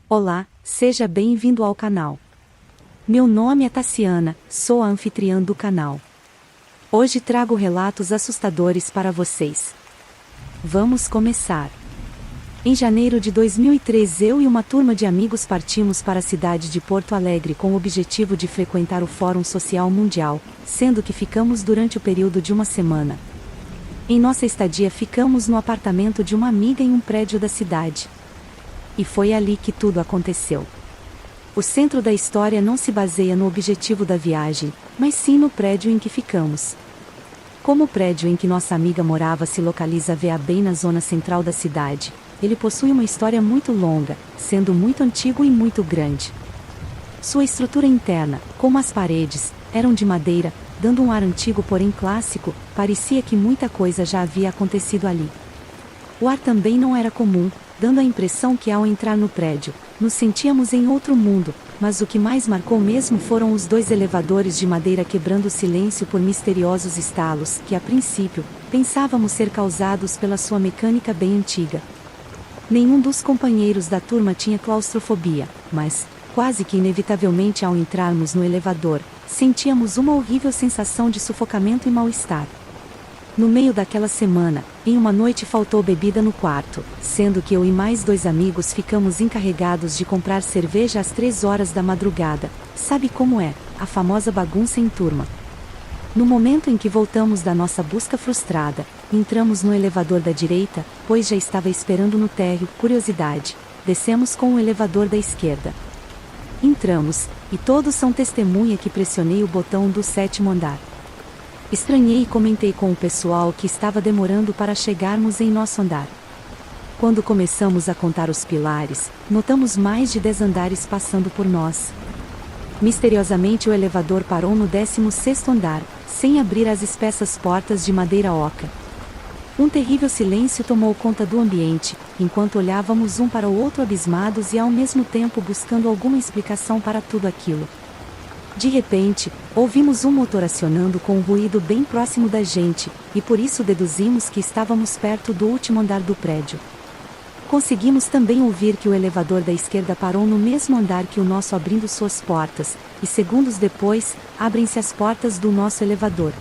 Olá, seja bem-vindo ao canal. Meu nome é Tassiana, sou a anfitriã do canal. Hoje trago relatos assustadores para vocês. Vamos começar. Em janeiro de 2003 eu e uma turma de amigos partimos para a cidade de Porto Alegre com o objetivo de frequentar o Fórum Social Mundial, sendo que ficamos durante o período de uma semana. Em nossa estadia ficamos no apartamento de uma amiga em um prédio da cidade. E foi ali que tudo aconteceu. O centro da história não se baseia no objetivo da viagem, mas sim no prédio em que ficamos. Como o prédio em que nossa amiga morava se localiza bem na zona central da cidade, ele possui uma história muito longa, sendo muito antigo e muito grande. Sua estrutura interna, como as paredes, eram de madeira, dando um ar antigo porém clássico, parecia que muita coisa já havia acontecido ali. O ar também não era comum, dando a impressão que ao entrar no prédio, nos sentíamos em outro mundo, mas o que mais marcou mesmo foram os 2 elevadores de madeira quebrando o silêncio por misteriosos estalos que, a princípio, pensávamos ser causados pela sua mecânica bem antiga. Nenhum dos companheiros da turma tinha claustrofobia, mas, quase que inevitavelmente ao entrarmos no elevador, sentíamos uma horrível sensação de sufocamento e mal-estar. No meio daquela semana, em uma noite faltou bebida no quarto, sendo que eu e mais 2 amigos ficamos encarregados de comprar cerveja às 3 horas da madrugada. Sabe como é, a famosa bagunça em turma. No momento em que voltamos da nossa busca frustrada, entramos no elevador da direita, pois já estava esperando no térreo, curiosidade. Descemos com o elevador da esquerda. Entramos, e todos são testemunha que pressionei o botão do 7º andar. Estranhei e comentei com o pessoal que estava demorando para chegarmos em nosso andar. Quando começamos a contar os pilares, notamos mais de 10 andares passando por nós. Misteriosamente o elevador parou no 16º andar, sem abrir as espessas portas de madeira oca. Um terrível silêncio tomou conta do ambiente, enquanto olhávamos um para o outro abismados e ao mesmo tempo buscando alguma explicação para tudo aquilo. De repente, ouvimos um motor acionando com um ruído bem próximo da gente, e por isso deduzimos que estávamos perto do último andar do prédio. Conseguimos também ouvir que o elevador da esquerda parou no mesmo andar que o nosso abrindo suas portas, e segundos depois, abrem-se as portas do nosso elevador.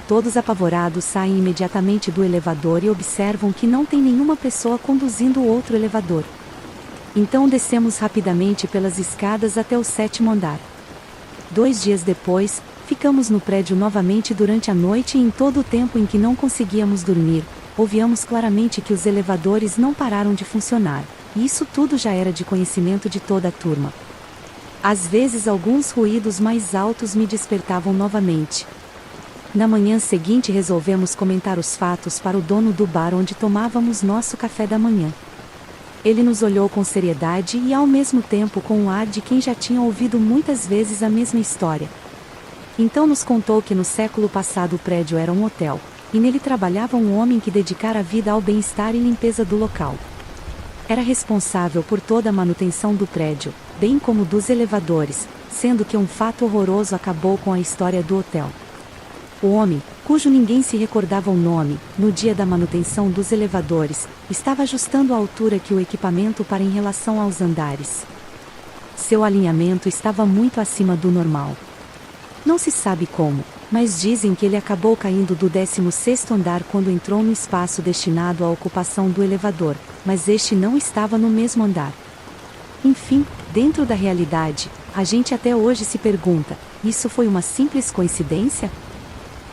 Todos apavorados saem imediatamente do elevador e observam que não tem nenhuma pessoa conduzindo o outro elevador. Então descemos rapidamente pelas escadas até o 7º andar. 2 dias depois, ficamos no prédio novamente durante a noite e em todo o tempo em que não conseguíamos dormir, ouvíamos claramente que os elevadores não pararam de funcionar, e isso tudo já era de conhecimento de toda a turma. Às vezes alguns ruídos mais altos me despertavam novamente. Na manhã seguinte resolvemos comentar os fatos para o dono do bar onde tomávamos nosso café da manhã. Ele nos olhou com seriedade e ao mesmo tempo com o ar de quem já tinha ouvido muitas vezes a mesma história. Então nos contou que no século passado o prédio era um hotel, e nele trabalhava um homem que dedicara a vida ao bem-estar e limpeza do local. Era responsável por toda a manutenção do prédio, bem como dos elevadores, sendo que um fato horroroso acabou com a história do hotel. O homem, cujo ninguém se recordava o nome, no dia da manutenção dos elevadores, estava ajustando a altura que o equipamento para em relação aos andares. Seu alinhamento estava muito acima do normal. Não se sabe como, mas dizem que ele acabou caindo do 16º andar quando entrou no espaço destinado à ocupação do elevador, mas este não estava no mesmo andar. Enfim, dentro da realidade, a gente até hoje se pergunta, isso foi uma simples coincidência?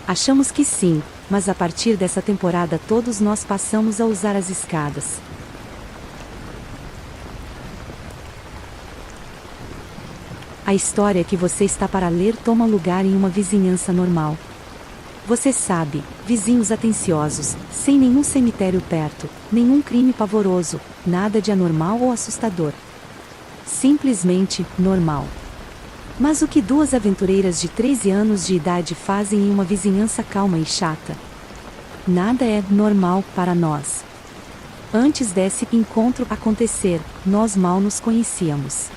Achamos que sim, mas a partir dessa temporada todos nós passamos a usar as escadas. A história que você está para ler toma lugar em uma vizinhança normal. Você sabe, vizinhos atenciosos, sem nenhum cemitério perto, nenhum crime pavoroso, nada de anormal ou assustador. Simplesmente, normal. Mas o que 2 aventureiras de 13 anos de idade fazem em uma vizinhança calma e chata? Nada é normal para nós. Antes desse encontro acontecer, nós mal nos conhecíamos.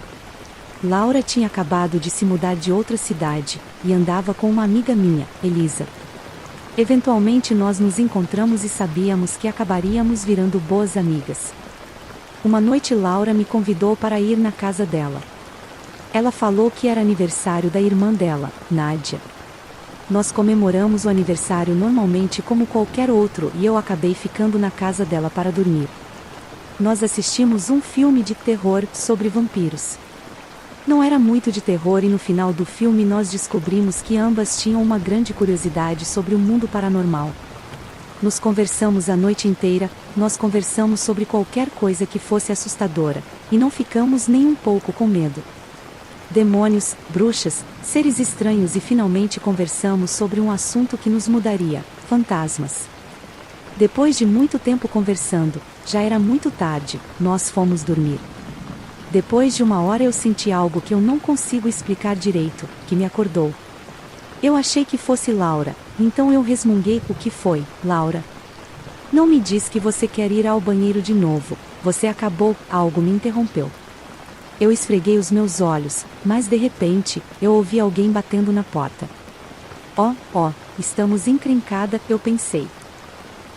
Laura tinha acabado de se mudar de outra cidade, e andava com uma amiga minha, Elisa. Eventualmente nós nos encontramos e sabíamos que acabaríamos virando boas amigas. Uma noite Laura me convidou para ir na casa dela. Ela falou que era aniversário da irmã dela, Nádia. Nós comemoramos o aniversário normalmente como qualquer outro e eu acabei ficando na casa dela para dormir. Nós assistimos um filme de terror sobre vampiros. Não era muito de terror e no final do filme nós descobrimos que ambas tinham uma grande curiosidade sobre o mundo paranormal. Nos conversamos a noite inteira, nós conversamos sobre qualquer coisa que fosse assustadora, e não ficamos nem um pouco com medo. Demônios, bruxas, seres estranhos e finalmente conversamos sobre um assunto que nos mudaria, fantasmas. Depois de muito tempo conversando, já era muito tarde, nós fomos dormir. Depois de 1 hora eu senti algo que eu não consigo explicar direito, que me acordou. Eu achei que fosse Laura, então eu resmunguei: o que foi, Laura? Não me diz que você quer ir ao banheiro de novo, você acabou, algo me interrompeu. Eu esfreguei os meus olhos, mas de repente, eu ouvi alguém batendo na porta. Estamos encrencada, eu pensei.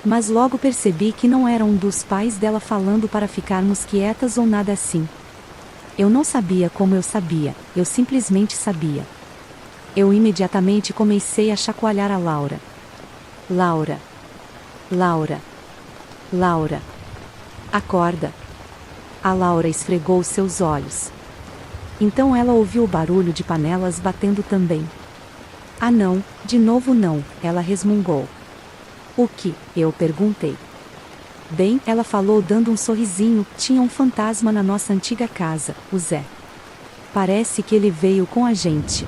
Mas logo percebi que não era um dos pais dela falando para ficarmos quietas ou nada assim. Eu não sabia como eu sabia, eu simplesmente sabia. Eu imediatamente comecei a chacoalhar a Laura. Laura. Laura. Laura. Acorda. A Laura esfregou seus olhos. Então ela ouviu o barulho de panelas batendo também. Ah não, de novo não, ela resmungou. O que? Eu perguntei. Bem, ela falou dando um sorrisinho, tinha um fantasma na nossa antiga casa, o Zé. Parece que ele veio com a gente.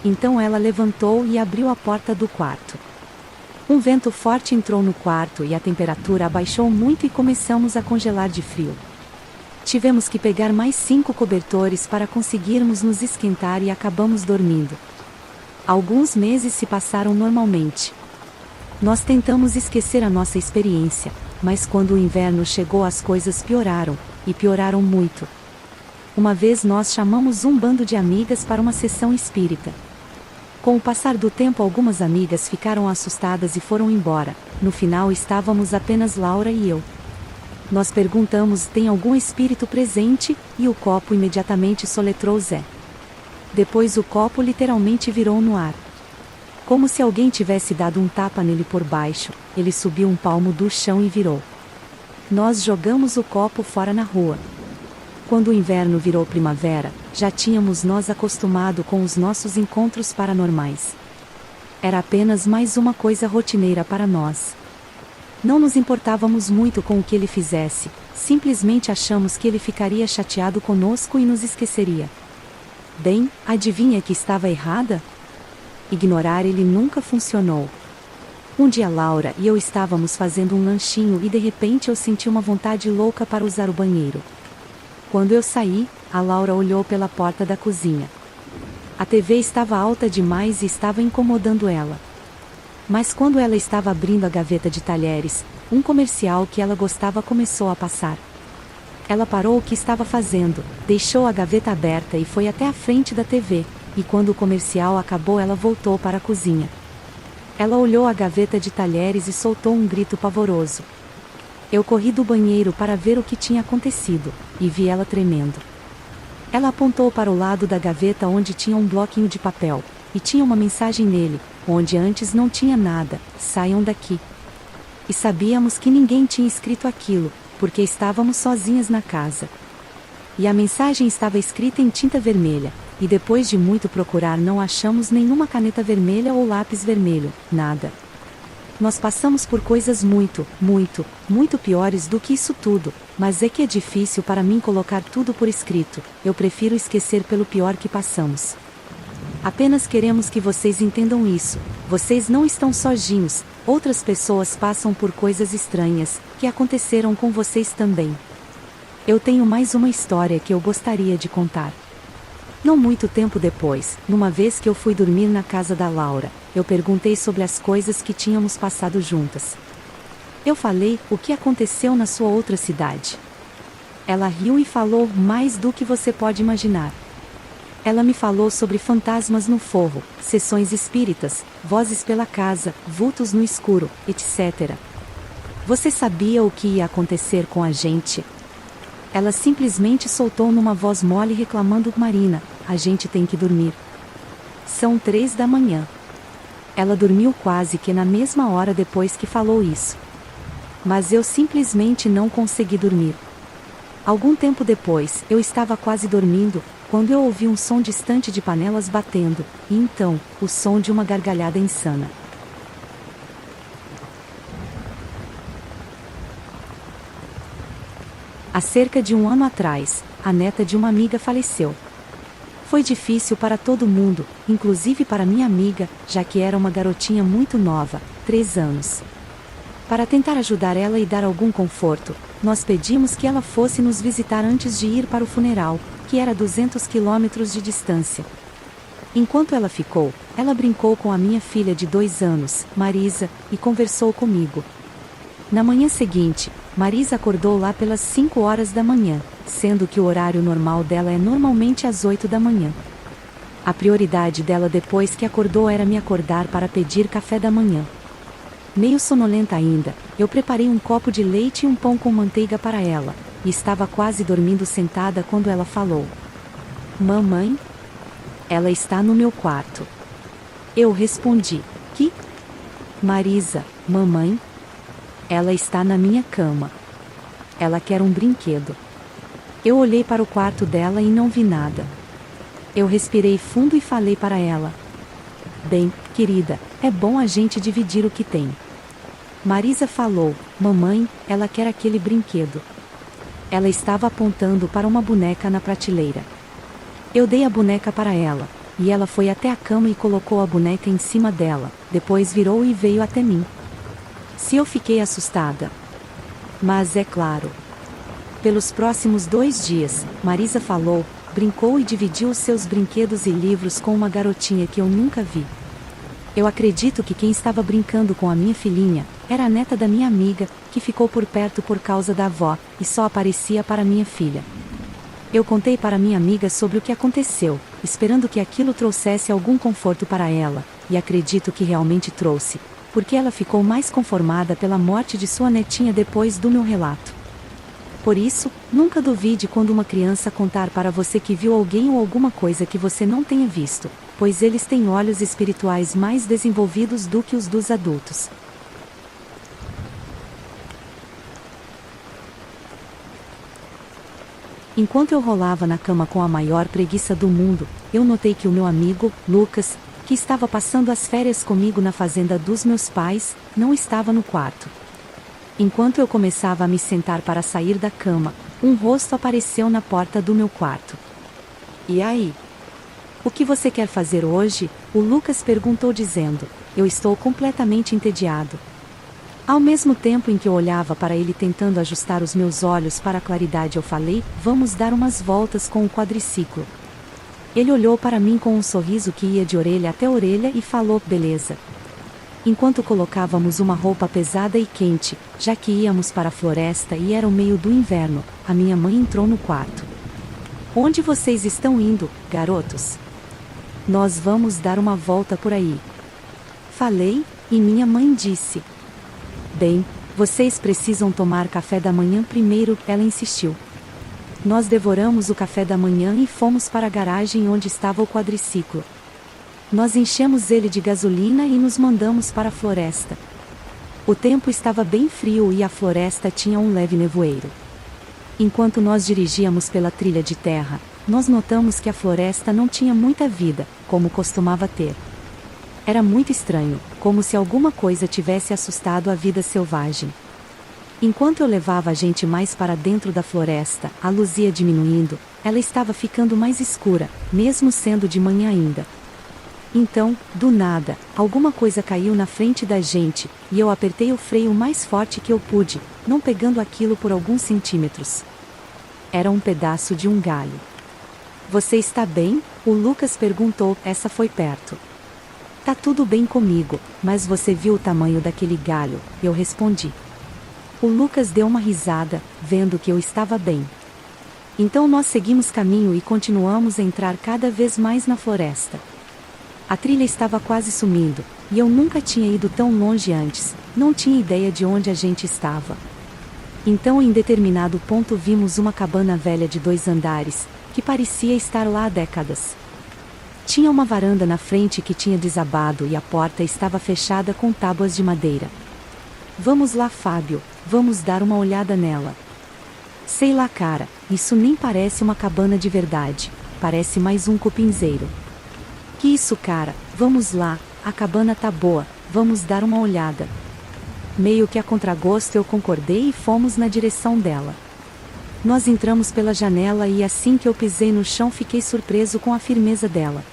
Então ela levantou e abriu a porta do quarto. Um vento forte entrou no quarto e a temperatura abaixou muito e começamos a congelar de frio. Tivemos que pegar mais 5 cobertores para conseguirmos nos esquentar e acabamos dormindo. Alguns meses se passaram normalmente. Nós tentamos esquecer a nossa experiência, mas quando o inverno chegou as coisas pioraram, e pioraram muito. Uma vez nós chamamos um bando de amigas para uma sessão espírita. Com o passar do tempo algumas amigas ficaram assustadas e foram embora, no final estávamos apenas Laura e eu. Nós perguntamos: tem algum espírito presente? E o copo imediatamente soletrou Zé. Depois o copo literalmente virou no ar. Como se alguém tivesse dado um tapa nele por baixo, ele subiu um palmo do chão e virou. Nós jogamos o copo fora na rua. Quando o inverno virou primavera, já tínhamos nos acostumado com os nossos encontros paranormais. Era apenas mais uma coisa rotineira para nós. Não nos importávamos muito com o que ele fizesse, simplesmente achamos que ele ficaria chateado conosco e nos esqueceria. Bem, adivinha que estava errada? Ignorar ele nunca funcionou. Um dia Laura e eu estávamos fazendo um lanchinho e de repente eu senti uma vontade louca para usar o banheiro. Quando eu saí, a Laura olhou pela porta da cozinha. A TV estava alta demais e estava incomodando ela. Mas quando ela estava abrindo a gaveta de talheres, um comercial que ela gostava começou a passar. Ela parou o que estava fazendo, deixou a gaveta aberta e foi até a frente da TV, e quando o comercial acabou ela voltou para a cozinha. Ela olhou a gaveta de talheres e soltou um grito pavoroso. Eu corri do banheiro para ver o que tinha acontecido, e vi ela tremendo. Ela apontou para o lado da gaveta onde tinha um bloquinho de papel, e tinha uma mensagem nele, onde antes não tinha nada: saiam daqui. E sabíamos que ninguém tinha escrito aquilo, porque estávamos sozinhas na casa. E a mensagem estava escrita em tinta vermelha, e depois de muito procurar não achamos nenhuma caneta vermelha ou lápis vermelho, nada. Nós passamos por coisas muito piores do que isso tudo, mas é que é difícil para mim colocar tudo por escrito, eu prefiro esquecer pelo pior que passamos. Apenas queremos que vocês entendam isso, vocês não estão sozinhos, outras pessoas passam por coisas estranhas, que aconteceram com vocês também. Eu tenho mais uma história que eu gostaria de contar. Não muito tempo depois, numa vez que eu fui dormir na casa da Laura, eu perguntei sobre as coisas que tínhamos passado juntas. Eu falei: o que aconteceu na sua outra cidade? Ela riu e falou: mais do que você pode imaginar. Ela me falou sobre fantasmas no forro, sessões espíritas, vozes pela casa, vultos no escuro, etc. Você sabia o que ia acontecer com a gente? Ela simplesmente soltou numa voz mole reclamando: Marina, a gente tem que dormir. São 3 da manhã. Ela dormiu quase que na mesma hora depois que falou isso. Mas eu simplesmente não consegui dormir. Algum tempo depois, eu estava quase dormindo, quando eu ouvi um som distante de panelas batendo, e então, o som de uma gargalhada insana. Há cerca de 1 ano atrás, a neta de uma amiga faleceu. Foi difícil para todo mundo, inclusive para minha amiga, já que era uma garotinha muito nova, 3 anos. Para tentar ajudar ela e dar algum conforto, nós pedimos que ela fosse nos visitar antes de ir para o funeral, que era 200 quilômetros de distância. Enquanto ela ficou, ela brincou com a minha filha de 2 anos, Marisa, e conversou comigo. Na manhã seguinte, Marisa acordou lá pelas 5 horas da manhã, sendo que o horário normal dela é normalmente às 8 da manhã. A prioridade dela depois que acordou era me acordar para pedir café da manhã. Meio sonolenta ainda, eu preparei um copo de leite e um pão com manteiga para ela, e estava quase dormindo sentada quando ela falou: Mamãe? Ela está no meu quarto. Eu respondi: Que? Marisa, mamãe? Ela está na minha cama. Ela quer um brinquedo. Eu olhei para o quarto dela e não vi nada. Eu respirei fundo e falei para ela: Bem, querida, é bom a gente dividir o que tem. Marisa falou: Mamãe, ela quer aquele brinquedo. Ela estava apontando para uma boneca na prateleira. Eu dei a boneca para ela, e ela foi até a cama e colocou a boneca em cima dela, depois virou e veio até mim. Se eu fiquei assustada. Mas é claro. Pelos próximos 2 dias, Marisa falou, brincou e dividiu os seus brinquedos e livros com uma garotinha que eu nunca vi. Eu acredito que quem estava brincando com a minha filhinha era a neta da minha amiga, que ficou por perto por causa da avó, e só aparecia para minha filha. Eu contei para minha amiga sobre o que aconteceu, esperando que aquilo trouxesse algum conforto para ela, e acredito que realmente trouxe, porque ela ficou mais conformada pela morte de sua netinha depois do meu relato. Por isso, nunca duvide quando uma criança contar para você que viu alguém ou alguma coisa que você não tenha visto, pois eles têm olhos espirituais mais desenvolvidos do que os dos adultos. Enquanto eu rolava na cama com a maior preguiça do mundo, eu notei que o meu amigo, Lucas, que estava passando as férias comigo na fazenda dos meus pais, não estava no quarto. Enquanto eu começava a me sentar para sair da cama, um rosto apareceu na porta do meu quarto. E aí? O que você quer fazer hoje? O Lucas perguntou dizendo: eu estou completamente entediado. Ao mesmo tempo em que eu olhava para ele tentando ajustar os meus olhos para a claridade, eu falei: vamos dar umas voltas com o quadriciclo. Ele olhou para mim com um sorriso que ia de orelha até orelha e falou: beleza. Enquanto colocávamos uma roupa pesada e quente, já que íamos para a floresta e era o meio do inverno, a minha mãe entrou no quarto. Onde vocês estão indo, garotos? Nós vamos dar uma volta por aí. Falei, e minha mãe disse: bem, vocês precisam tomar café da manhã primeiro, ela insistiu. Nós devoramos o café da manhã e fomos para a garagem onde estava o quadriciclo. Nós enchemos ele de gasolina e nos mandamos para a floresta. O tempo estava bem frio e a floresta tinha um leve nevoeiro. Enquanto nós dirigíamos pela trilha de terra, nós notamos que a floresta não tinha muita vida, como costumava ter. Era muito estranho, como se alguma coisa tivesse assustado a vida selvagem. Enquanto eu levava a gente mais para dentro da floresta, a luz ia diminuindo, ela estava ficando mais escura, mesmo sendo de manhã ainda. Então, do nada, alguma coisa caiu na frente da gente, e eu apertei o freio o mais forte que eu pude, não pegando aquilo por alguns centímetros. Era um pedaço de um galho. Você está bem? O Lucas perguntou, essa foi perto. Tá tudo bem comigo, mas você viu o tamanho daquele galho, eu respondi. O Lucas deu uma risada, vendo que eu estava bem. Então nós seguimos caminho e continuamos a entrar cada vez mais na floresta. A trilha estava quase sumindo, e eu nunca tinha ido tão longe antes, não tinha ideia de onde a gente estava. Então em determinado ponto vimos uma cabana velha de 2 andares, que parecia estar lá há décadas. Tinha uma varanda na frente que tinha desabado e a porta estava fechada com tábuas de madeira. Vamos lá, Fábio, vamos dar uma olhada nela. Sei lá, cara, isso nem parece uma cabana de verdade, parece mais um cupinzeiro. Que isso, cara, vamos lá, a cabana tá boa, vamos dar uma olhada. Meio que a contragosto eu concordei e fomos na direção dela. Nós entramos pela janela e assim que eu pisei no chão fiquei surpreso com a firmeza dela.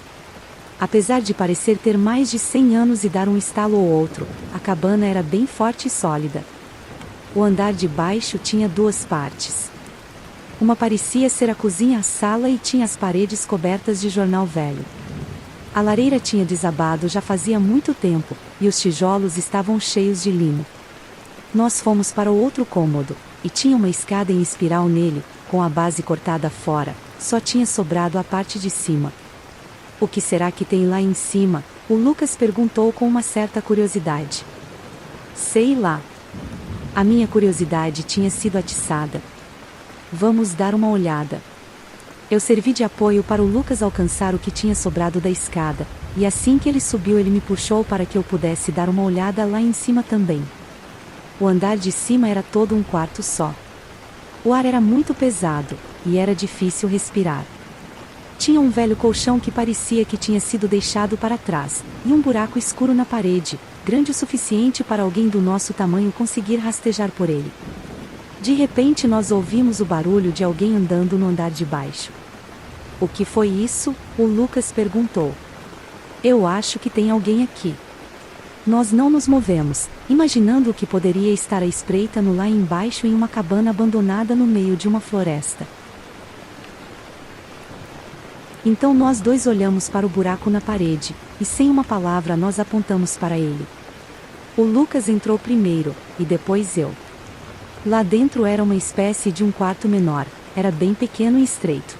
Apesar de parecer ter mais de 100 anos e dar um estalo ou outro, a cabana era bem forte e sólida. O andar de baixo tinha 2 partes. Uma parecia ser a cozinha-sala e tinha as paredes cobertas de jornal velho. A lareira tinha desabado já fazia muito tempo, e os tijolos estavam cheios de limo. Nós fomos para o outro cômodo, e tinha uma escada em espiral nele, com a base cortada fora, só tinha sobrado a parte de cima. O que será que tem lá em cima? O Lucas perguntou com uma certa curiosidade. Sei lá. A minha curiosidade tinha sido atiçada. Vamos dar uma olhada. Eu servi de apoio para o Lucas alcançar o que tinha sobrado da escada, e assim que ele subiu ele me puxou para que eu pudesse dar uma olhada lá em cima também. O andar de cima era todo um quarto só. O ar era muito pesado, e era difícil respirar. Tinha um velho colchão que parecia que tinha sido deixado para trás, e um buraco escuro na parede, grande o suficiente para alguém do nosso tamanho conseguir rastejar por ele. De repente nós ouvimos o barulho de alguém andando no andar de baixo. O que foi isso? O Lucas perguntou. Eu acho que tem alguém aqui. Nós não nos movemos, imaginando o que poderia estar à espreita no lá embaixo em uma cabana abandonada no meio de uma floresta. Então nós dois olhamos para o buraco na parede, e sem uma palavra nós apontamos para ele. O Lucas entrou primeiro, e depois eu. Lá dentro era uma espécie de um quarto menor, era bem pequeno e estreito.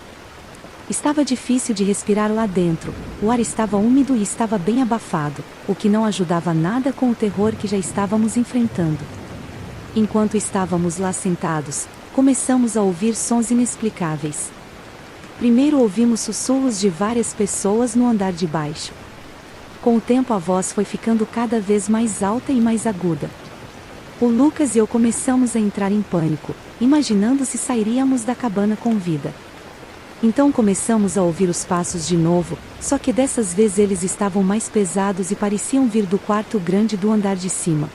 Estava difícil de respirar lá dentro, o ar estava úmido e estava bem abafado, o que não ajudava nada com o terror que já estávamos enfrentando. Enquanto estávamos lá sentados, começamos a ouvir sons inexplicáveis. Primeiro ouvimos sussurros de várias pessoas no andar de baixo. Com o tempo a voz foi ficando cada vez mais alta e mais aguda. O Lucas e eu começamos a entrar em pânico, imaginando se sairíamos da cabana com vida. Então começamos a ouvir os passos de novo, só que dessas vezes eles estavam mais pesados e pareciam vir do quarto grande do andar de cima.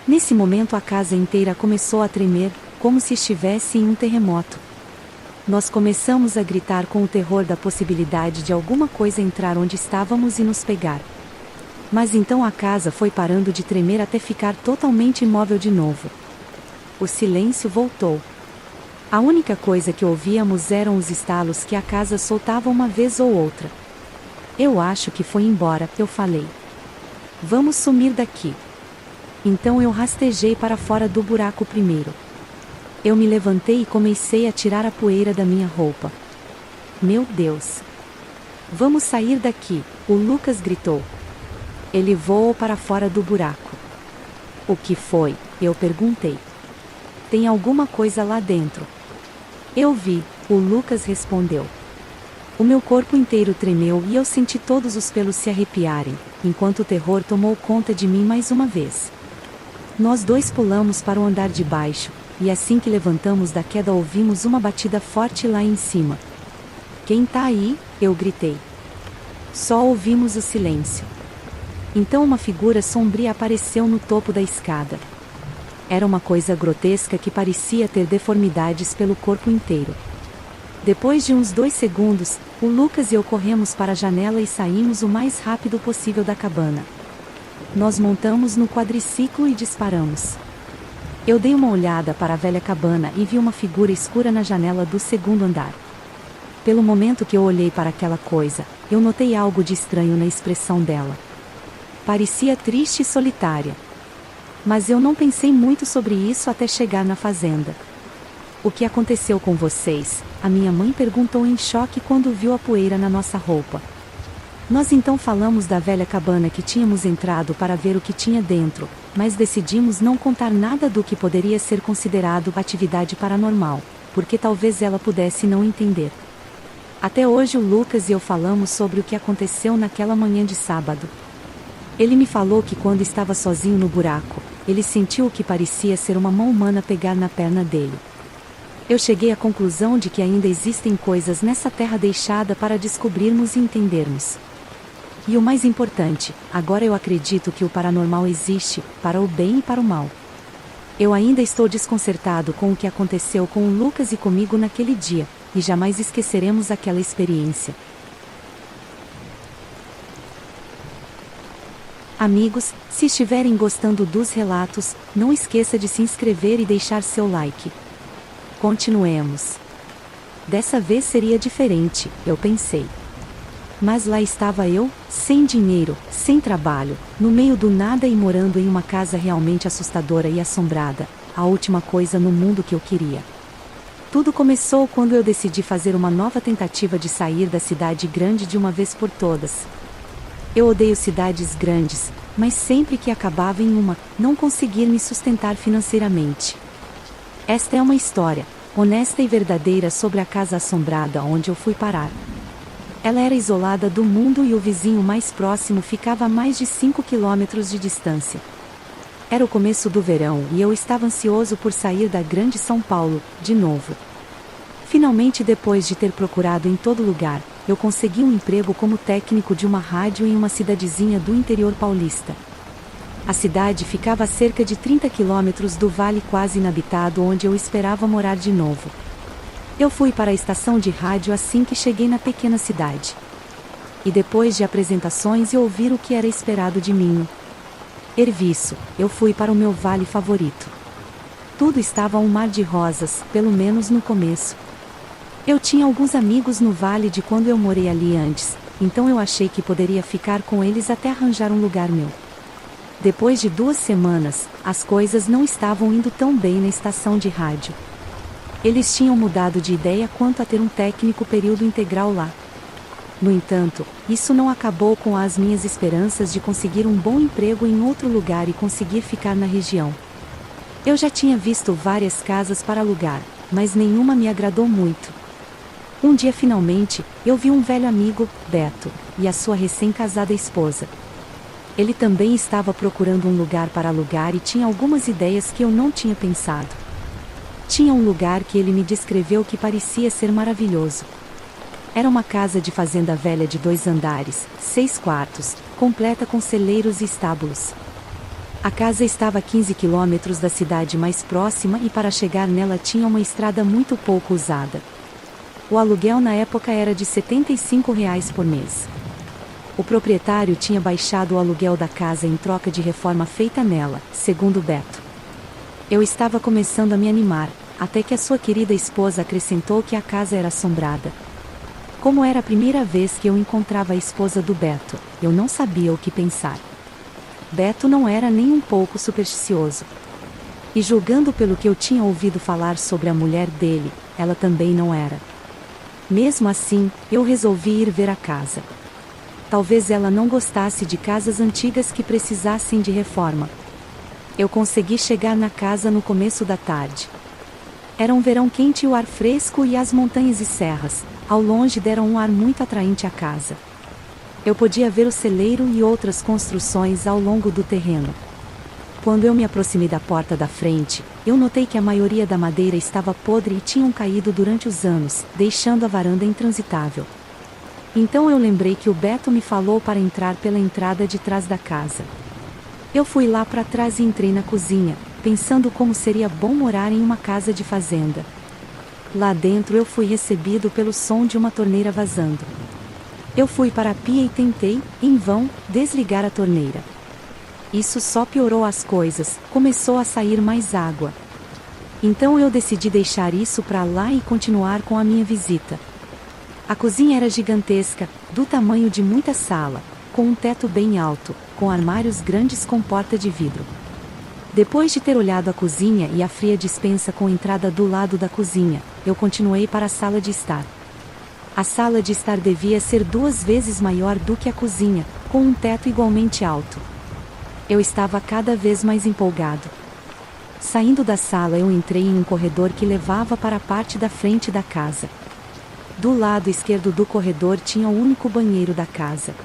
Nesse momento a casa inteira começou a tremer, como se estivesse em um terremoto. Nós começamos a gritar com o terror da possibilidade de alguma coisa entrar onde estávamos e nos pegar. Mas então a casa foi parando de tremer até ficar totalmente imóvel de novo. O silêncio voltou. A única coisa que ouvíamos eram os estalos que a casa soltava uma vez ou outra. Eu acho que foi embora, eu falei. Vamos sumir daqui. Então eu rastejei para fora do buraco primeiro. Eu me levantei e comecei a tirar a poeira da minha roupa. Meu Deus! Vamos sair daqui, o Lucas gritou. Ele voou para fora do buraco. O que foi? Eu perguntei. Tem alguma coisa lá dentro. Eu vi, o Lucas respondeu. O meu corpo inteiro tremeu e eu senti todos os pelos se arrepiarem, enquanto o terror tomou conta de mim mais uma vez. Nós dois pulamos para o andar de baixo, e assim que levantamos da queda ouvimos uma batida forte lá em cima. Quem tá aí? Eu gritei. Só ouvimos o silêncio. Então uma figura sombria apareceu no topo da escada. Era uma coisa grotesca que parecia ter deformidades pelo corpo inteiro. Depois de uns 2 segundos, o Lucas e eu corremos para a janela e saímos o mais rápido possível da cabana. Nós montamos no quadriciclo e disparamos. Eu dei uma olhada para a velha cabana e vi uma figura escura na janela do 2º andar. Pelo momento que eu olhei para aquela coisa, eu notei algo de estranho na expressão dela. Parecia triste e solitária. Mas eu não pensei muito sobre isso até chegar na fazenda. O que aconteceu com vocês? A minha mãe perguntou em choque quando viu a poeira na nossa roupa. Nós então falamos da velha cabana que tínhamos entrado para ver o que tinha dentro, mas decidimos não contar nada do que poderia ser considerado atividade paranormal, porque talvez ela pudesse não entender. Até hoje o Lucas e eu falamos sobre o que aconteceu naquela manhã de sábado. Ele me falou que quando estava sozinho no buraco, ele sentiu o que parecia ser uma mão humana pegar na perna dele. Eu cheguei à conclusão de que ainda existem coisas nessa terra deixada para descobrirmos e entendermos. E o mais importante, agora eu acredito que o paranormal existe, para o bem e para o mal. Eu ainda estou desconcertado com o que aconteceu com o Lucas e comigo naquele dia, e jamais esqueceremos aquela experiência. Amigos, se estiverem gostando dos relatos, não esqueça de se inscrever e deixar seu like. Continuemos. Dessa vez seria diferente, eu pensei. Mas lá estava eu, sem dinheiro, sem trabalho, no meio do nada e morando em uma casa realmente assustadora e assombrada, a última coisa no mundo que eu queria. Tudo começou quando eu decidi fazer uma nova tentativa de sair da cidade grande de uma vez por todas. Eu odeio cidades grandes, mas sempre que acabava em uma, não conseguir me sustentar financeiramente. Esta é uma história, honesta e verdadeira sobre a casa assombrada onde eu fui parar. Ela era isolada do mundo e o vizinho mais próximo ficava a mais de 5 quilômetros de distância. Era o começo do verão e eu estava ansioso por sair da grande São Paulo, de novo. Finalmente, depois de ter procurado em todo lugar, eu consegui um emprego como técnico de uma rádio em uma cidadezinha do interior paulista. A cidade ficava a cerca de 30 quilômetros do vale quase inabitado onde eu esperava morar de novo. Eu fui para a estação de rádio assim que cheguei na pequena cidade. E depois de apresentações e ouvir o que era esperado de mim, serviço, eu fui para o meu vale favorito. Tudo estava um mar de rosas, pelo menos no começo. Eu tinha alguns amigos no vale de quando eu morei ali antes, então eu achei que poderia ficar com eles até arranjar um lugar meu. Depois de 2 semanas, as coisas não estavam indo tão bem na estação de rádio. Eles tinham mudado de ideia quanto a ter um técnico período integral lá. No entanto, isso não acabou com as minhas esperanças de conseguir um bom emprego em outro lugar e conseguir ficar na região. Eu já tinha visto várias casas para alugar, mas nenhuma me agradou muito. Um dia finalmente, eu vi um velho amigo, Beto, e a sua recém-casada esposa. Ele também estava procurando um lugar para alugar e tinha algumas ideias que eu não tinha pensado. Tinha um lugar que ele me descreveu que parecia ser maravilhoso. Era uma casa de fazenda velha de 2 andares, 6 quartos, completa com celeiros e estábulos. A casa estava a 15 quilômetros da cidade mais próxima e para chegar nela tinha uma estrada muito pouco usada. O aluguel na época era de R$ 75 por mês. O proprietário tinha baixado o aluguel da casa em troca de reforma feita nela, segundo Beto. Eu estava começando a me animar, até que a sua querida esposa acrescentou que a casa era assombrada. Como era a primeira vez que eu encontrava a esposa do Beto, eu não sabia o que pensar. Beto não era nem um pouco supersticioso. E julgando pelo que eu tinha ouvido falar sobre a mulher dele, ela também não era. Mesmo assim, eu resolvi ir ver a casa. Talvez ela não gostasse de casas antigas que precisassem de reforma. Eu consegui chegar na casa no começo da tarde. Era um verão quente e o ar fresco e as montanhas e serras, ao longe deram um ar muito atraente à casa. Eu podia ver o celeiro e outras construções ao longo do terreno. Quando eu me aproximei da porta da frente, eu notei que a maioria da madeira estava podre e tinham caído durante os anos, deixando a varanda intransitável. Então eu lembrei que o Beto me falou para entrar pela entrada de trás da casa. Eu fui lá para trás e entrei na cozinha, pensando como seria bom morar em uma casa de fazenda. Lá dentro eu fui recebido pelo som de uma torneira vazando. Eu fui para a pia e tentei, em vão, desligar a torneira. Isso só piorou as coisas, começou a sair mais água. Então eu decidi deixar isso para lá e continuar com a minha visita. A cozinha era gigantesca, do tamanho de muita sala, com um teto bem alto, com armários grandes com porta de vidro. Depois de ter olhado a cozinha e a fria despensa com entrada do lado da cozinha, eu continuei para a sala de estar. A sala de estar devia ser 2 vezes maior do que a cozinha, com um teto igualmente alto. Eu estava cada vez mais empolgado. Saindo da sala, eu entrei em um corredor que levava para a parte da frente da casa. Do lado esquerdo do corredor tinha o único banheiro da casa.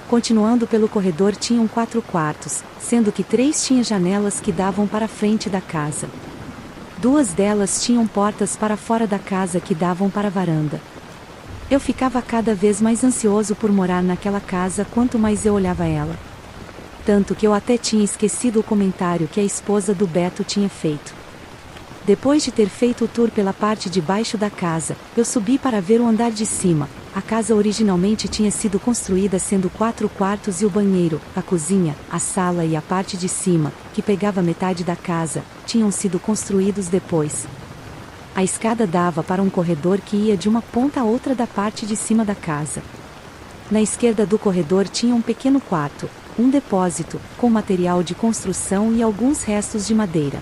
Continuando pelo corredor tinham 4 quartos, sendo que 3 tinham janelas que davam para a frente da casa. 2 delas tinham portas para fora da casa que davam para a varanda. Eu ficava cada vez mais ansioso por morar naquela casa quanto mais eu olhava ela. Tanto que eu até tinha esquecido o comentário que a esposa do Beto tinha feito. Depois de ter feito o tour pela parte de baixo da casa, eu subi para ver o andar de cima. A casa originalmente tinha sido construída sendo 4 quartos e o banheiro, a cozinha, a sala e a parte de cima, que pegava metade da casa, tinham sido construídos depois. A escada dava para um corredor que ia de uma ponta a outra da parte de cima da casa. Na esquerda do corredor tinha um pequeno quarto, um depósito, com material de construção e alguns restos de madeira.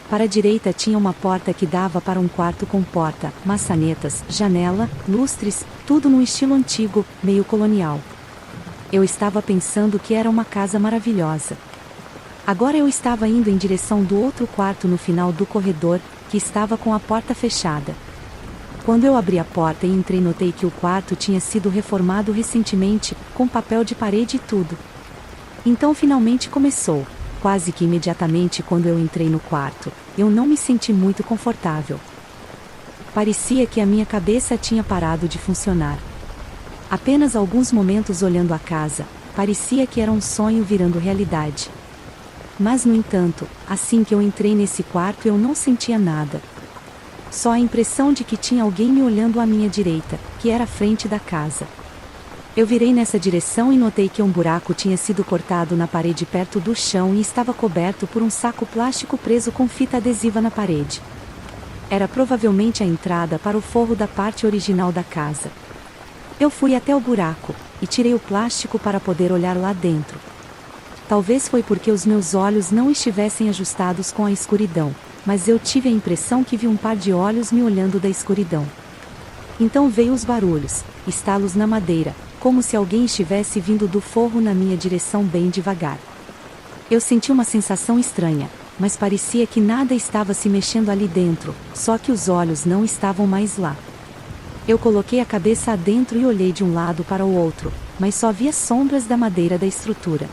Para a direita tinha uma porta que dava para um quarto com porta, maçanetas, janela, lustres, tudo num estilo antigo, meio colonial. Eu estava pensando que era uma casa maravilhosa. Agora eu estava indo em direção do outro quarto no final do corredor, que estava com a porta fechada. Quando eu abri a porta e entrei, notei que o quarto tinha sido reformado recentemente, com papel de parede e tudo. Então finalmente começou. Quase que imediatamente quando eu entrei no quarto, eu não me senti muito confortável. Parecia que a minha cabeça tinha parado de funcionar. Apenas alguns momentos olhando a casa, parecia que era um sonho virando realidade. Mas no entanto, assim que eu entrei nesse quarto eu não sentia nada. Só a impressão de que tinha alguém me olhando à minha direita, que era a frente da casa. Eu virei nessa direção e notei que um buraco tinha sido cortado na parede perto do chão e estava coberto por um saco plástico preso com fita adesiva na parede. Era provavelmente a entrada para o forro da parte original da casa. Eu fui até o buraco, e tirei o plástico para poder olhar lá dentro. Talvez foi porque os meus olhos não estivessem ajustados com a escuridão, mas eu tive a impressão que vi um par de olhos me olhando da escuridão. Então veio os barulhos, estalos na madeira, como se alguém estivesse vindo do forro na minha direção bem devagar. Eu senti uma sensação estranha, mas parecia que nada estava se mexendo ali dentro, só que os olhos não estavam mais lá. Eu coloquei a cabeça adentro e olhei de um lado para o outro, mas só via sombras da madeira da estrutura.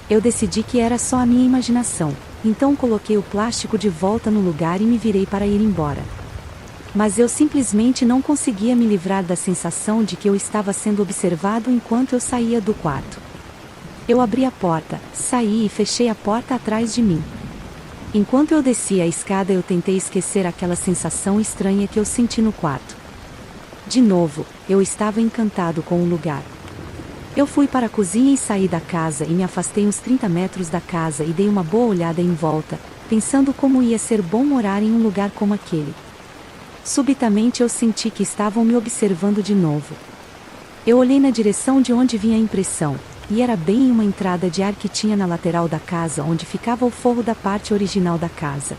Eu decidi que era só a minha imaginação, então coloquei o plástico de volta no lugar e me virei para ir embora. Mas eu simplesmente não conseguia me livrar da sensação de que eu estava sendo observado enquanto eu saía do quarto. Eu abri a porta, saí e fechei a porta atrás de mim. Enquanto eu descia a escada eu tentei esquecer aquela sensação estranha que eu senti no quarto. De novo, eu estava encantado com o lugar. Eu fui para a cozinha e saí da casa e me afastei uns 30 metros da casa e dei uma boa olhada em volta, pensando como ia ser bom morar em um lugar como aquele. Subitamente eu senti que estavam me observando de novo. Eu olhei na direção de onde vinha a impressão, e era bem em uma entrada de ar que tinha na lateral da casa onde ficava o forro da parte original da casa.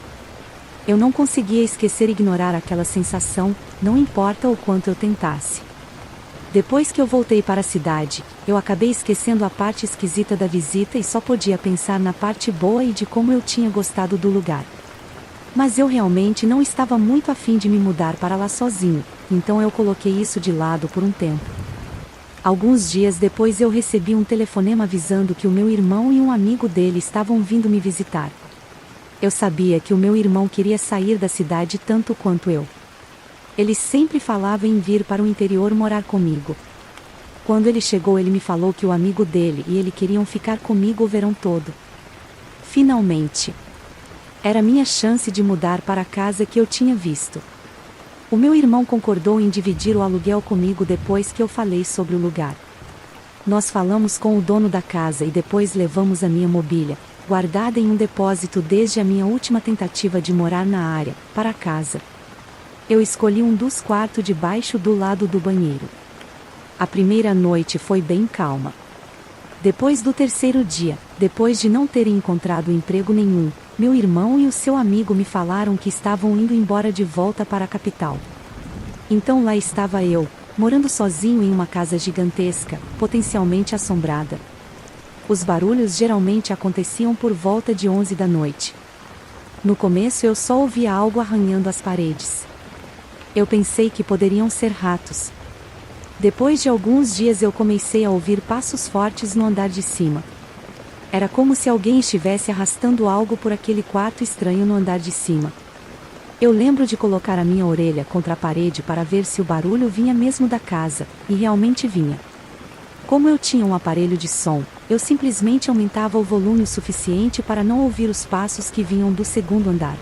Eu não conseguia esquecer ignorar aquela sensação, não importa o quanto eu tentasse. Depois que eu voltei para a cidade, eu acabei esquecendo a parte esquisita da visita e só podia pensar na parte boa e de como eu tinha gostado do lugar. Mas eu realmente não estava muito afim de me mudar para lá sozinho, então eu coloquei isso de lado por um tempo. Alguns dias depois eu recebi um telefonema avisando que o meu irmão e um amigo dele estavam vindo me visitar. Eu sabia que o meu irmão queria sair da cidade tanto quanto eu. Ele sempre falava em vir para o interior morar comigo. Quando ele chegou ele me falou que o amigo dele e ele queriam ficar comigo o verão todo. Finalmente! Era minha chance de mudar para a casa que eu tinha visto. O meu irmão concordou em dividir o aluguel comigo depois que eu falei sobre o lugar. Nós falamos com o dono da casa e depois levamos a minha mobília, guardada em um depósito desde a minha última tentativa de morar na área, para a casa. Eu escolhi um dos quartos de baixo do lado do banheiro. A primeira noite foi bem calma. Depois do terceiro dia, depois de não terem encontrado emprego nenhum, meu irmão e o seu amigo me falaram que estavam indo embora de volta para a capital. Então lá estava eu, morando sozinho em uma casa gigantesca, potencialmente assombrada. Os barulhos geralmente aconteciam por volta de 11 da noite. No começo eu só ouvia algo arranhando as paredes. Eu pensei que poderiam ser ratos. Depois de alguns dias eu comecei a ouvir passos fortes no andar de cima. Era como se alguém estivesse arrastando algo por aquele quarto estranho no andar de cima. Eu lembro de colocar a minha orelha contra a parede para ver se o barulho vinha mesmo da casa, e realmente vinha. Como eu tinha um aparelho de som, eu simplesmente aumentava o volume o suficiente para não ouvir os passos que vinham do segundo andar.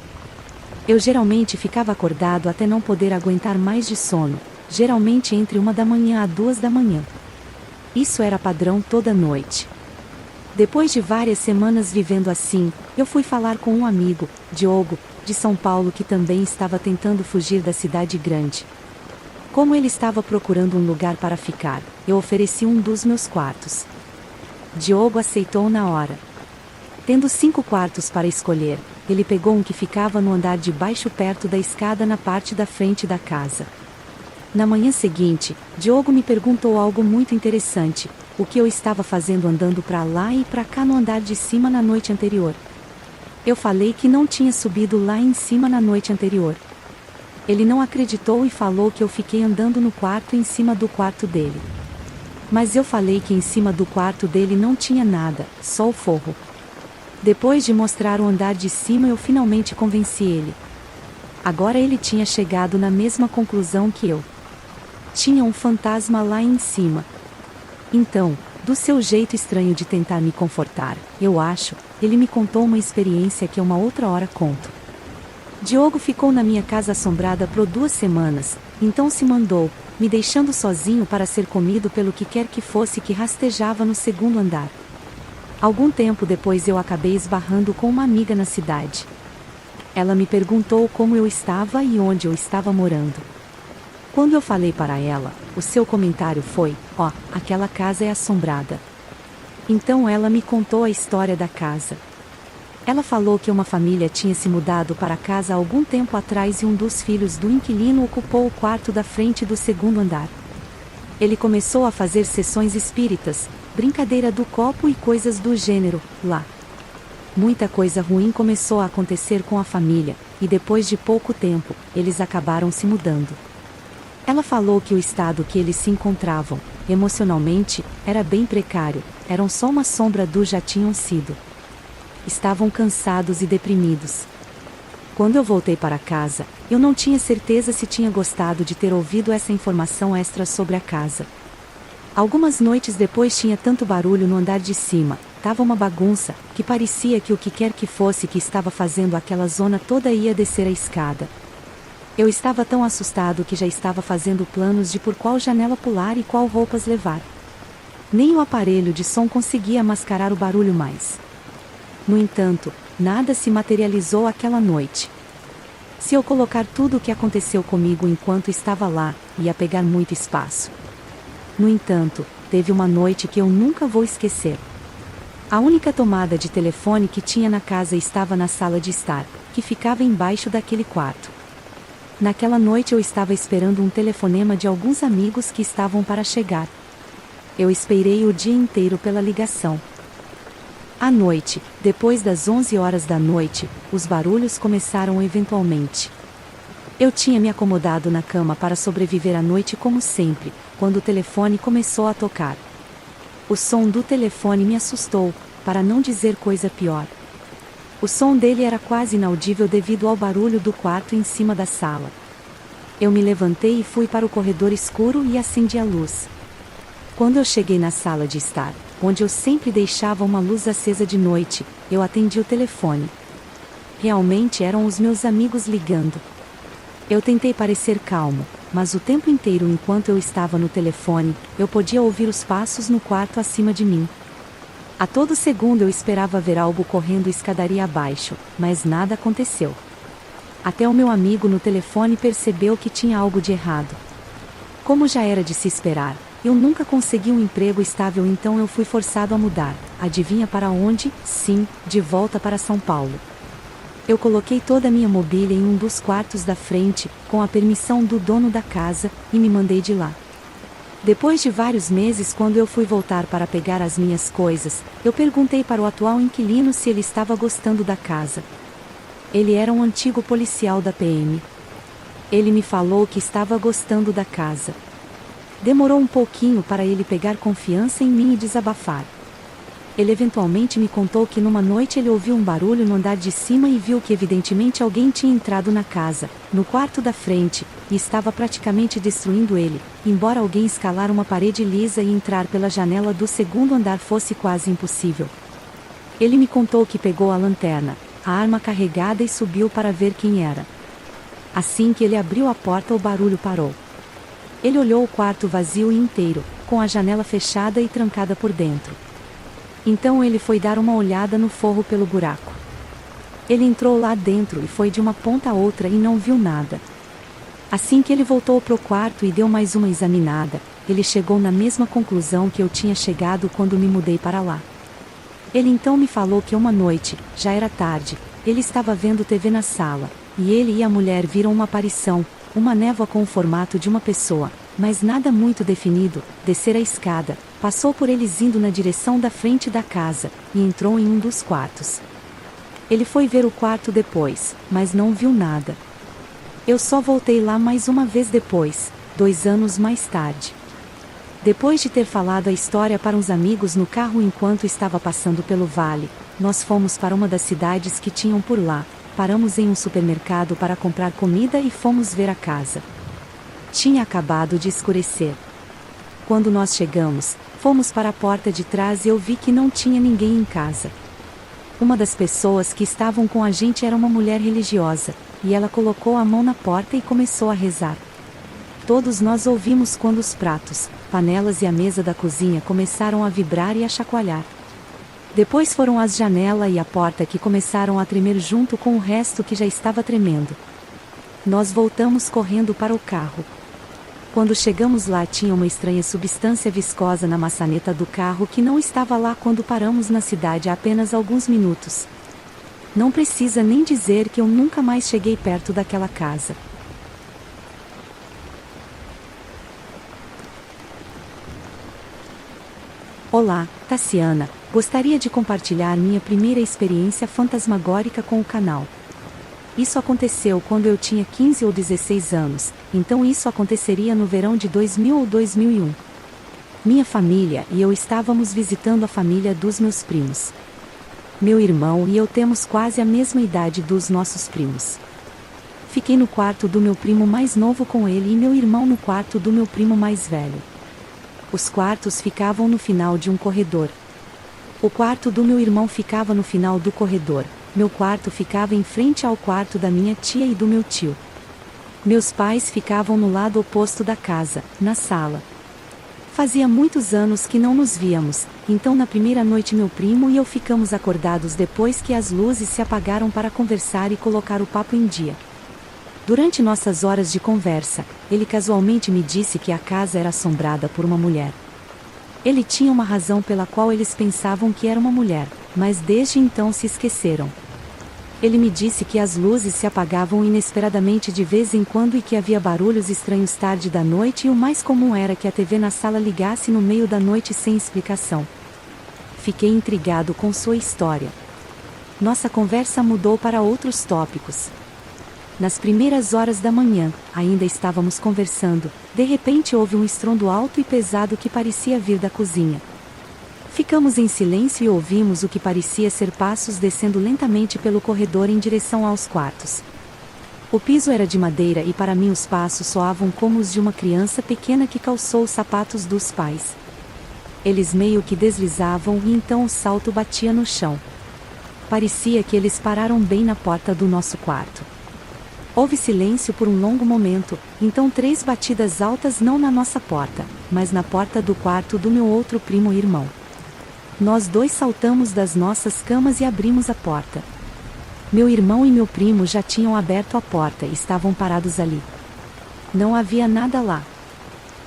Eu geralmente ficava acordado até não poder aguentar mais de sono, geralmente entre 1 da manhã a 2 da manhã. Isso era padrão toda noite. Depois de várias semanas vivendo assim, eu fui falar com um amigo, Diogo, de São Paulo, que também estava tentando fugir da cidade grande. Como ele estava procurando um lugar para ficar, eu ofereci um dos meus quartos. Diogo aceitou na hora. Tendo 5 quartos para escolher, ele pegou um que ficava no andar de baixo perto da escada na parte da frente da casa. Na manhã seguinte, Diogo me perguntou algo muito interessante: o que eu estava fazendo andando para lá e para cá no andar de cima na noite anterior. Eu falei que não tinha subido lá em cima na noite anterior. Ele não acreditou e falou que eu fiquei andando no quarto em cima do quarto dele. Mas eu falei que em cima do quarto dele não tinha nada, só o forro. Depois de mostrar o andar de cima, eu finalmente convenci ele. Agora ele tinha chegado na mesma conclusão que eu. Tinha um fantasma lá em cima. Então, do seu jeito estranho de tentar me confortar, eu acho, ele me contou uma experiência que uma outra hora conto. Diogo ficou na minha casa assombrada por 2 semanas, então se mandou, me deixando sozinho para ser comido pelo que quer que fosse que rastejava no segundo andar. Algum tempo depois eu acabei esbarrando com uma amiga na cidade. Ela me perguntou como eu estava e onde eu estava morando. Quando eu falei para ela, o seu comentário foi: "Ó, aquela casa é assombrada." Então ela me contou a história da casa. Ela falou que uma família tinha se mudado para a casa há algum tempo atrás e um dos filhos do inquilino ocupou o quarto da frente do segundo andar. Ele começou a fazer sessões espíritas, brincadeira do copo e coisas do gênero, lá. Muita coisa ruim começou a acontecer com a família, e depois de pouco tempo, eles acabaram se mudando. Ela falou que o estado que eles se encontravam, emocionalmente, era bem precário, eram só uma sombra do já tinham sido. Estavam cansados e deprimidos. Quando eu voltei para casa, eu não tinha certeza se tinha gostado de ter ouvido essa informação extra sobre a casa. Algumas noites depois tinha tanto barulho no andar de cima, tava uma bagunça, que parecia que o que quer que fosse que estava fazendo aquela zona toda ia descer a escada. Eu estava tão assustado que já estava fazendo planos de por qual janela pular e qual roupas levar. Nem o aparelho de som conseguia mascarar o barulho mais. No entanto, nada se materializou aquela noite. Se eu colocar tudo o que aconteceu comigo enquanto estava lá, ia pegar muito espaço. No entanto, teve uma noite que eu nunca vou esquecer. A única tomada de telefone que tinha na casa estava na sala de estar, que ficava embaixo daquele quarto. Naquela noite eu estava esperando um telefonema de alguns amigos que estavam para chegar. Eu esperei o dia inteiro pela ligação. À noite, depois das 11 horas da noite, os barulhos começaram eventualmente. Eu tinha me acomodado na cama para sobreviver à noite como sempre, quando o telefone começou a tocar. O som do telefone me assustou, para não dizer coisa pior. O som dele era quase inaudível devido ao barulho do quarto em cima da sala. Eu me levantei e fui para o corredor escuro e acendi a luz. Quando eu cheguei na sala de estar, onde eu sempre deixava uma luz acesa de noite, eu atendi o telefone. Realmente eram os meus amigos ligando. Eu tentei parecer calmo, mas o tempo inteiro enquanto eu estava no telefone, eu podia ouvir os passos no quarto acima de mim. A todo segundo eu esperava ver algo correndo escadaria abaixo, mas nada aconteceu. Até o meu amigo no telefone percebeu que tinha algo de errado. Como já era de se esperar, eu nunca consegui um emprego estável, então eu fui forçado a mudar. Adivinha para onde? Sim, de volta para São Paulo. Eu coloquei toda a minha mobília em um dos quartos da frente, com a permissão do dono da casa, e me mandei de lá. Depois de vários meses, quando eu fui voltar para pegar as minhas coisas, eu perguntei para o atual inquilino se ele estava gostando da casa. Ele era um antigo policial da PM. Ele me falou que estava gostando da casa. Demorou um pouquinho para ele pegar confiança em mim e desabafar. Ele eventualmente me contou que numa noite ele ouviu um barulho no andar de cima e viu que evidentemente alguém tinha entrado na casa, no quarto da frente, e estava praticamente destruindo ele, embora alguém escalar uma parede lisa e entrar pela janela do segundo andar fosse quase impossível. Ele me contou que pegou a lanterna, a arma carregada e subiu para ver quem era. Assim que ele abriu a porta, o barulho parou. Ele olhou o quarto vazio e inteiro, com a janela fechada e trancada por dentro. Então ele foi dar uma olhada no forro pelo buraco. Ele entrou lá dentro e foi de uma ponta a outra e não viu nada. Assim que ele voltou pro quarto e deu mais uma examinada, ele chegou na mesma conclusão que eu tinha chegado quando me mudei para lá. Ele então me falou que uma noite, já era tarde, ele estava vendo TV na sala, e ele e a mulher viram uma aparição, uma névoa com o formato de uma pessoa, mas nada muito definido, descer a escada, passou por eles indo na direção da frente da casa, e entrou em um dos quartos. Ele foi ver o quarto depois, mas não viu nada. Eu só voltei lá mais uma vez depois, 2 anos mais tarde. Depois de ter falado a história para uns amigos no carro enquanto estava passando pelo vale, nós fomos para uma das cidades que tinham por lá, paramos em um supermercado para comprar comida e fomos ver a casa. Tinha acabado de escurecer. Quando nós chegamos, fomos para a porta de trás e eu vi que não tinha ninguém em casa. Uma das pessoas que estavam com a gente era uma mulher religiosa, e ela colocou a mão na porta e começou a rezar. Todos nós ouvimos quando os pratos, panelas e a mesa da cozinha começaram a vibrar e a chacoalhar. Depois foram as janela e a porta que começaram a tremer junto com o resto que já estava tremendo. Nós voltamos correndo para o carro. Quando chegamos lá tinha uma estranha substância viscosa na maçaneta do carro que não estava lá quando paramos na cidade há apenas alguns minutos. Não precisa nem dizer que eu nunca mais cheguei perto daquela casa. Olá, Tassiana, gostaria de compartilhar minha primeira experiência fantasmagórica com o canal. Isso aconteceu quando eu tinha 15 ou 16 anos, então isso aconteceria no verão de 2000 ou 2001. Minha família e eu estávamos visitando a família dos meus primos. Meu irmão e eu temos quase a mesma idade dos nossos primos. Fiquei no quarto do meu primo mais novo com ele e meu irmão no quarto do meu primo mais velho. Os quartos ficavam no final de um corredor. O quarto do meu irmão ficava no final do corredor. Meu quarto ficava em frente ao quarto da minha tia e do meu tio. Meus pais ficavam no lado oposto da casa, na sala. Fazia muitos anos que não nos víamos, então na primeira noite meu primo e eu ficamos acordados depois que as luzes se apagaram para conversar e colocar o papo em dia. Durante nossas horas de conversa, ele casualmente me disse que a casa era assombrada por uma mulher. Ele tinha uma razão pela qual eles pensavam que era uma mulher, mas desde então se esqueceram. Ele me disse que as luzes se apagavam inesperadamente de vez em quando e que havia barulhos estranhos tarde da noite e o mais comum era que a TV na sala ligasse no meio da noite sem explicação. Fiquei intrigado com sua história. Nossa conversa mudou para outros tópicos. Nas primeiras horas da manhã, ainda estávamos conversando, de repente houve um estrondo alto e pesado que parecia vir da cozinha. Ficamos em silêncio e ouvimos o que parecia ser passos descendo lentamente pelo corredor em direção aos quartos. O piso era de madeira e para mim os passos soavam como os de uma criança pequena que calçou os sapatos dos pais. Eles meio que deslizavam e então o salto batia no chão. Parecia que eles pararam bem na porta do nosso quarto. Houve silêncio por um longo momento, então 3 batidas altas não na nossa porta, mas na porta do quarto do meu outro primo e irmão. Nós 2 saltamos das nossas camas e abrimos a porta. Meu irmão e meu primo já tinham aberto a porta e estavam parados ali. Não havia nada lá.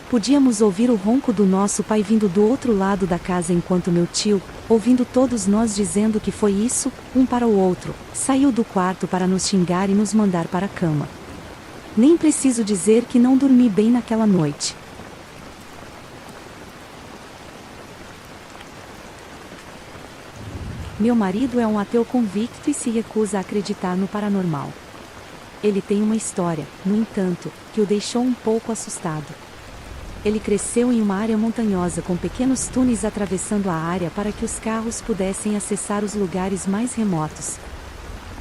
Podíamos ouvir o ronco do nosso pai vindo do outro lado da casa enquanto meu tio, ouvindo todos nós dizendo que foi isso, um para o outro, saiu do quarto para nos xingar e nos mandar para a cama. Nem preciso dizer que não dormi bem naquela noite. Meu marido é um ateu convicto e se recusa a acreditar no paranormal. Ele tem uma história, no entanto, que o deixou um pouco assustado. Ele cresceu em uma área montanhosa com pequenos túneis atravessando a área para que os carros pudessem acessar os lugares mais remotos.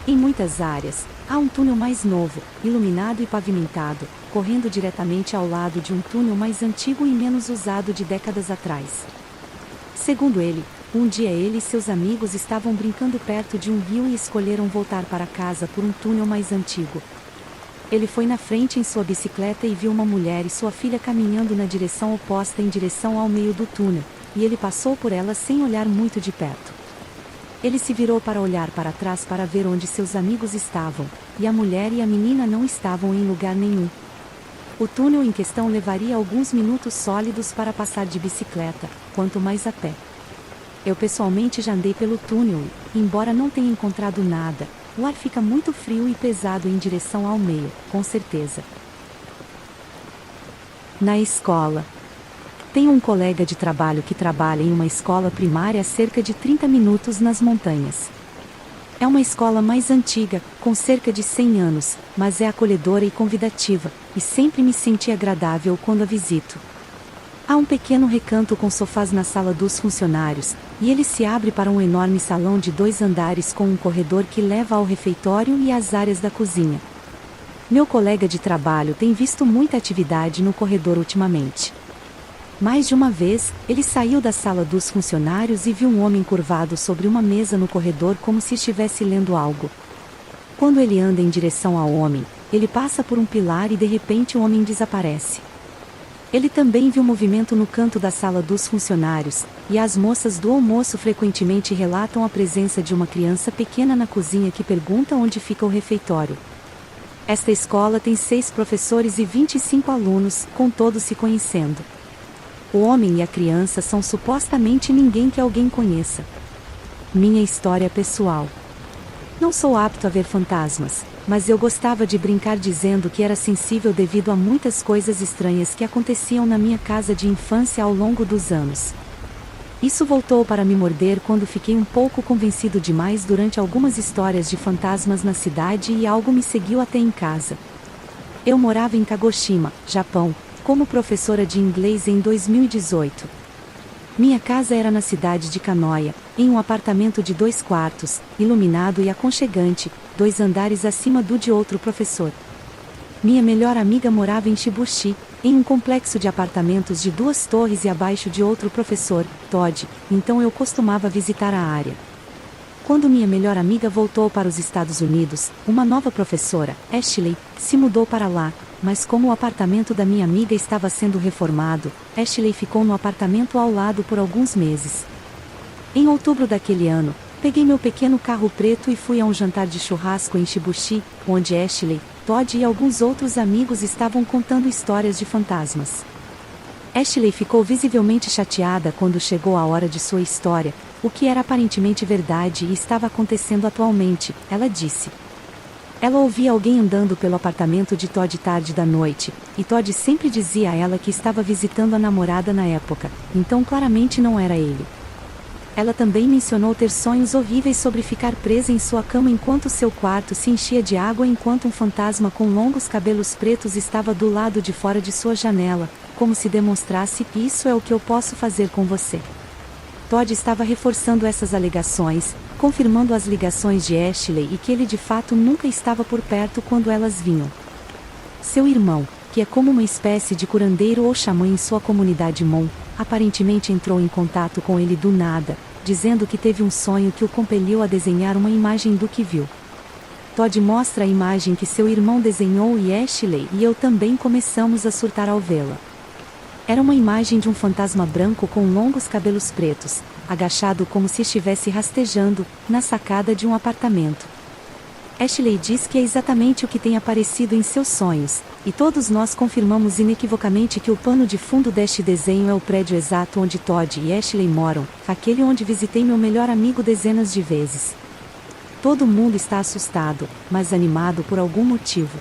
Em muitas áreas, há um túnel mais novo, iluminado e pavimentado, correndo diretamente ao lado de um túnel mais antigo e menos usado de décadas atrás. Segundo ele, um dia ele e seus amigos estavam brincando perto de um rio e escolheram voltar para casa por um túnel mais antigo. Ele foi na frente em sua bicicleta e viu uma mulher e sua filha caminhando na direção oposta em direção ao meio do túnel, e ele passou por elas sem olhar muito de perto. Ele se virou para olhar para trás para ver onde seus amigos estavam, e a mulher e a menina não estavam em lugar nenhum. O túnel em questão levaria alguns minutos sólidos para passar de bicicleta, quanto mais a pé. Eu pessoalmente já andei pelo túnel e, embora não tenha encontrado nada, o ar fica muito frio e pesado em direção ao meio, com certeza. Na escola. Tenho um colega de trabalho que trabalha em uma escola primária a cerca de 30 minutos nas montanhas. É uma escola mais antiga, com cerca de 100 anos, mas é acolhedora e convidativa, e sempre me senti agradável quando a visito. Há um pequeno recanto com sofás na sala dos funcionários, e ele se abre para um enorme salão de 2 andares com um corredor que leva ao refeitório e às áreas da cozinha. Meu colega de trabalho tem visto muita atividade no corredor ultimamente. Mais de uma vez, ele saiu da sala dos funcionários e viu um homem curvado sobre uma mesa no corredor como se estivesse lendo algo. Quando ele anda em direção ao homem, ele passa por um pilar e de repente o homem desaparece. Ele também viu movimento no canto da sala dos funcionários, e as moças do almoço frequentemente relatam a presença de uma criança pequena na cozinha que pergunta onde fica o refeitório. Esta escola tem 6 professores e 25 alunos, com todos se conhecendo. O homem e a criança são supostamente ninguém que alguém conheça. Minha história pessoal. Não sou apto a ver fantasmas, mas eu gostava de brincar dizendo que era sensível devido a muitas coisas estranhas que aconteciam na minha casa de infância ao longo dos anos. Isso voltou para me morder quando fiquei um pouco convencido demais durante algumas histórias de fantasmas na cidade e algo me seguiu até em casa. Eu morava em Kagoshima, Japão, como professora de inglês em 2018. Minha casa era na cidade de Kanoya, em um apartamento de 2 quartos, iluminado e aconchegante, 2 andares acima do de outro professor. Minha melhor amiga morava em Shibushi, em um complexo de apartamentos de 2 torres e abaixo de outro professor, Todd, então eu costumava visitar a área. Quando minha melhor amiga voltou para os Estados Unidos, uma nova professora, Ashley, se mudou para lá, mas como o apartamento da minha amiga estava sendo reformado, Ashley ficou no apartamento ao lado por alguns meses. Em outubro daquele ano, peguei meu pequeno carro preto e fui a um jantar de churrasco em Shibushi, onde Ashley, Todd e alguns outros amigos estavam contando histórias de fantasmas. Ashley ficou visivelmente chateada quando chegou a hora de sua história, o que era aparentemente verdade e estava acontecendo atualmente, ela disse. Ela ouvia alguém andando pelo apartamento de Todd tarde da noite, e Todd sempre dizia a ela que estava visitando a namorada na época, então claramente não era ele. Ela também mencionou ter sonhos horríveis sobre ficar presa em sua cama enquanto seu quarto se enchia de água enquanto um fantasma com longos cabelos pretos estava do lado de fora de sua janela, como se demonstrasse: "Isso é o que eu posso fazer com você." Todd estava reforçando essas alegações, confirmando as ligações de Ashley e que ele de fato nunca estava por perto quando elas vinham. Seu irmão, que é como uma espécie de curandeiro ou xamã em sua comunidade Mon, aparentemente entrou em contato com ele do nada, dizendo que teve um sonho que o compeliu a desenhar uma imagem do que viu. Todd mostra a imagem que seu irmão desenhou e Ashley e eu também começamos a surtar ao vê-la. Era uma imagem de um fantasma branco com longos cabelos pretos, agachado como se estivesse rastejando, na sacada de um apartamento. Ashley diz que é exatamente o que tem aparecido em seus sonhos, e todos nós confirmamos inequivocamente que o pano de fundo deste desenho é o prédio exato onde Todd e Ashley moram, aquele onde visitei meu melhor amigo dezenas de vezes. Todo mundo está assustado, mas animado por algum motivo.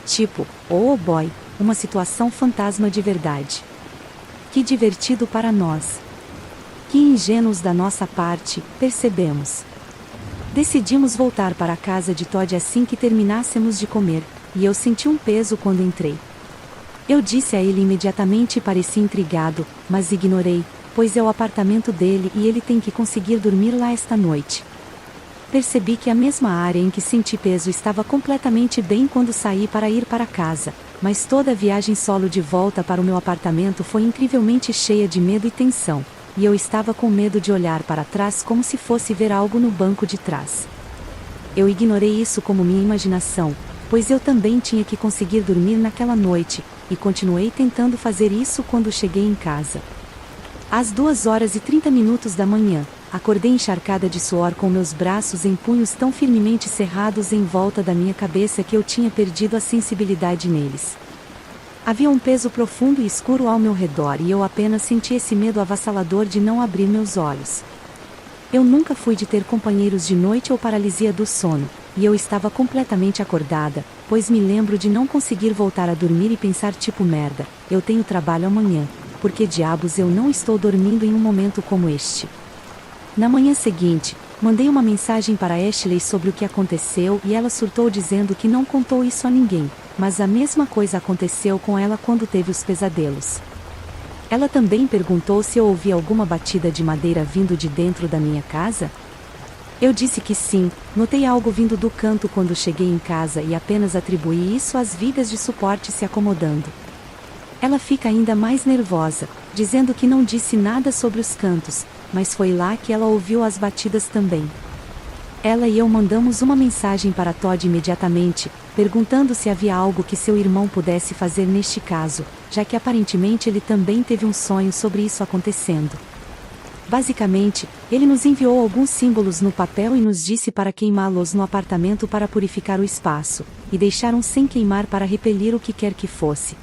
Tipo, oh boy, uma situação fantasma de verdade. Que divertido para nós. Que ingênuos da nossa parte, percebemos. Decidimos voltar para a casa de Todd assim que terminássemos de comer, e eu senti um peso quando entrei. Eu disse a ele imediatamente e pareci intrigado, mas ignorei, pois é o apartamento dele e ele tem que conseguir dormir lá esta noite. Percebi que a mesma área em que senti peso estava completamente bem quando saí para ir para casa, mas toda a viagem solo de volta para o meu apartamento foi incrivelmente cheia de medo e tensão, e eu estava com medo de olhar para trás como se fosse ver algo no banco de trás. Eu ignorei isso como minha imaginação, pois eu também tinha que conseguir dormir naquela noite, e continuei tentando fazer isso quando cheguei em casa. Às 2h30 da manhã, acordei encharcada de suor com meus braços em punhos tão firmemente cerrados em volta da minha cabeça que eu tinha perdido a sensibilidade neles. Havia um peso profundo e escuro ao meu redor e eu apenas senti esse medo avassalador de não abrir meus olhos. Eu nunca fui de ter companheiros de noite ou paralisia do sono, e eu estava completamente acordada, pois me lembro de não conseguir voltar a dormir e pensar tipo merda, eu tenho trabalho amanhã, porque diabos eu não estou dormindo em um momento como este. Na manhã seguinte, mandei uma mensagem para Ashley sobre o que aconteceu e ela surtou dizendo que não contou isso a ninguém, mas a mesma coisa aconteceu com ela quando teve os pesadelos. Ela também perguntou se eu ouvi alguma batida de madeira vindo de dentro da minha casa? Eu disse que sim, notei algo vindo do canto quando cheguei em casa e apenas atribuí isso às vigas de suporte se acomodando. Ela fica ainda mais nervosa, dizendo que não disse nada sobre os cantos, mas foi lá que ela ouviu as batidas também. Ela e eu mandamos uma mensagem para Todd imediatamente, perguntando se havia algo que seu irmão pudesse fazer neste caso, já que aparentemente ele também teve um sonho sobre isso acontecendo. Basicamente, ele nos enviou alguns símbolos no papel e nos disse para queimá-los no apartamento para purificar o espaço, e deixar um sem queimar para repelir o que quer que fosse.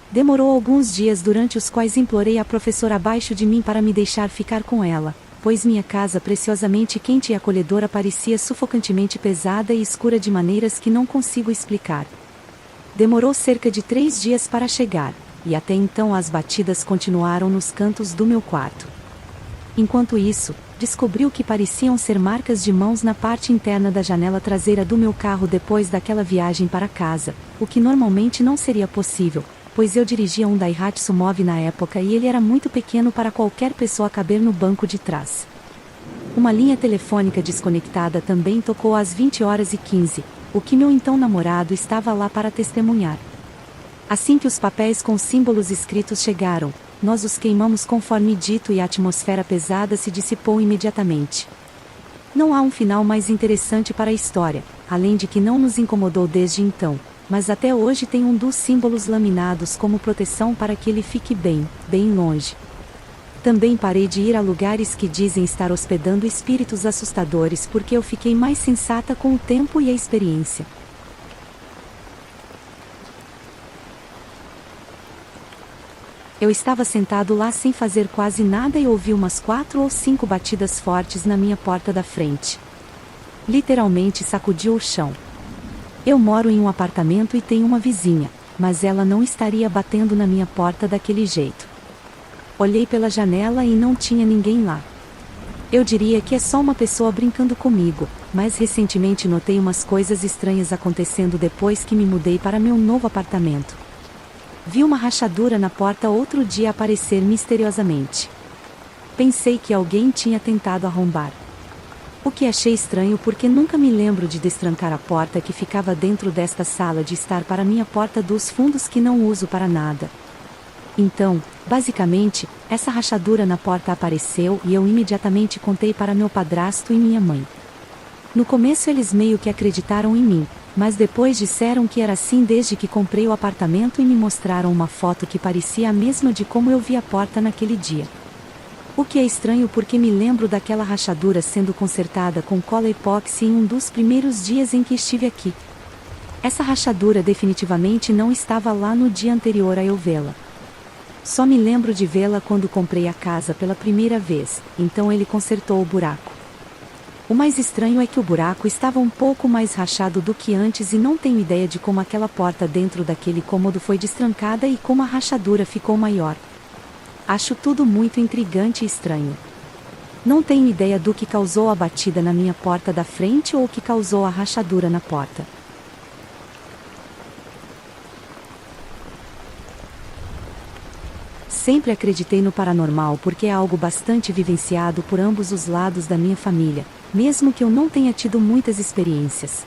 Demorou alguns dias durante os quais implorei a professora abaixo de mim para me deixar ficar com ela, pois minha casa preciosamente quente e acolhedora parecia sufocantemente pesada e escura de maneiras que não consigo explicar. Demorou cerca de 3 dias para chegar, e até então as batidas continuaram nos cantos do meu quarto. Enquanto isso, descobri o que pareciam ser marcas de mãos na parte interna da janela traseira do meu carro depois daquela viagem para casa, o que normalmente não seria possível, pois eu dirigia um Daihatsu Move na época e ele era muito pequeno para qualquer pessoa caber no banco de trás. Uma linha telefônica desconectada também tocou às 20h15, o que meu então namorado estava lá para testemunhar. Assim que os papéis com símbolos escritos chegaram, nós os queimamos conforme dito e a atmosfera pesada se dissipou imediatamente. Não há um final mais interessante para a história, além de que não nos incomodou desde então, mas até hoje tem um dos símbolos laminados como proteção para que ele fique bem, bem longe. Também parei de ir a lugares que dizem estar hospedando espíritos assustadores porque eu fiquei mais sensata com o tempo e a experiência. Eu estava sentado lá sem fazer quase nada e ouvi umas 4 ou 5 batidas fortes na minha porta da frente. Literalmente sacudiu o chão. Eu moro em um apartamento e tenho uma vizinha, mas ela não estaria batendo na minha porta daquele jeito. Olhei pela janela e não tinha ninguém lá. Eu diria que é só uma pessoa brincando comigo, mas recentemente notei umas coisas estranhas acontecendo depois que me mudei para meu novo apartamento. Vi uma rachadura na porta outro dia aparecer misteriosamente. Pensei que alguém tinha tentado arrombar. O que achei estranho porque nunca me lembro de destrancar a porta que ficava dentro desta sala de estar para minha porta dos fundos que não uso para nada. Então, basicamente, essa rachadura na porta apareceu e eu imediatamente contei para meu padrasto e minha mãe. No começo eles meio que acreditaram em mim, mas depois disseram que era assim desde que comprei o apartamento e me mostraram uma foto que parecia a mesma de como eu vi a porta naquele dia. O que é estranho porque me lembro daquela rachadura sendo consertada com cola epóxi em um dos primeiros dias em que estive aqui. Essa rachadura definitivamente não estava lá no dia anterior a eu vê-la. Só me lembro de vê-la quando comprei a casa pela primeira vez, então ele consertou o buraco. O mais estranho é que o buraco estava um pouco mais rachado do que antes e não tenho ideia de como aquela porta dentro daquele cômodo foi destrancada e como a rachadura ficou maior. Acho tudo muito intrigante e estranho. Não tenho ideia do que causou a batida na minha porta da frente ou o que causou a rachadura na porta. Sempre acreditei no paranormal porque é algo bastante vivenciado por ambos os lados da minha família, mesmo que eu não tenha tido muitas experiências.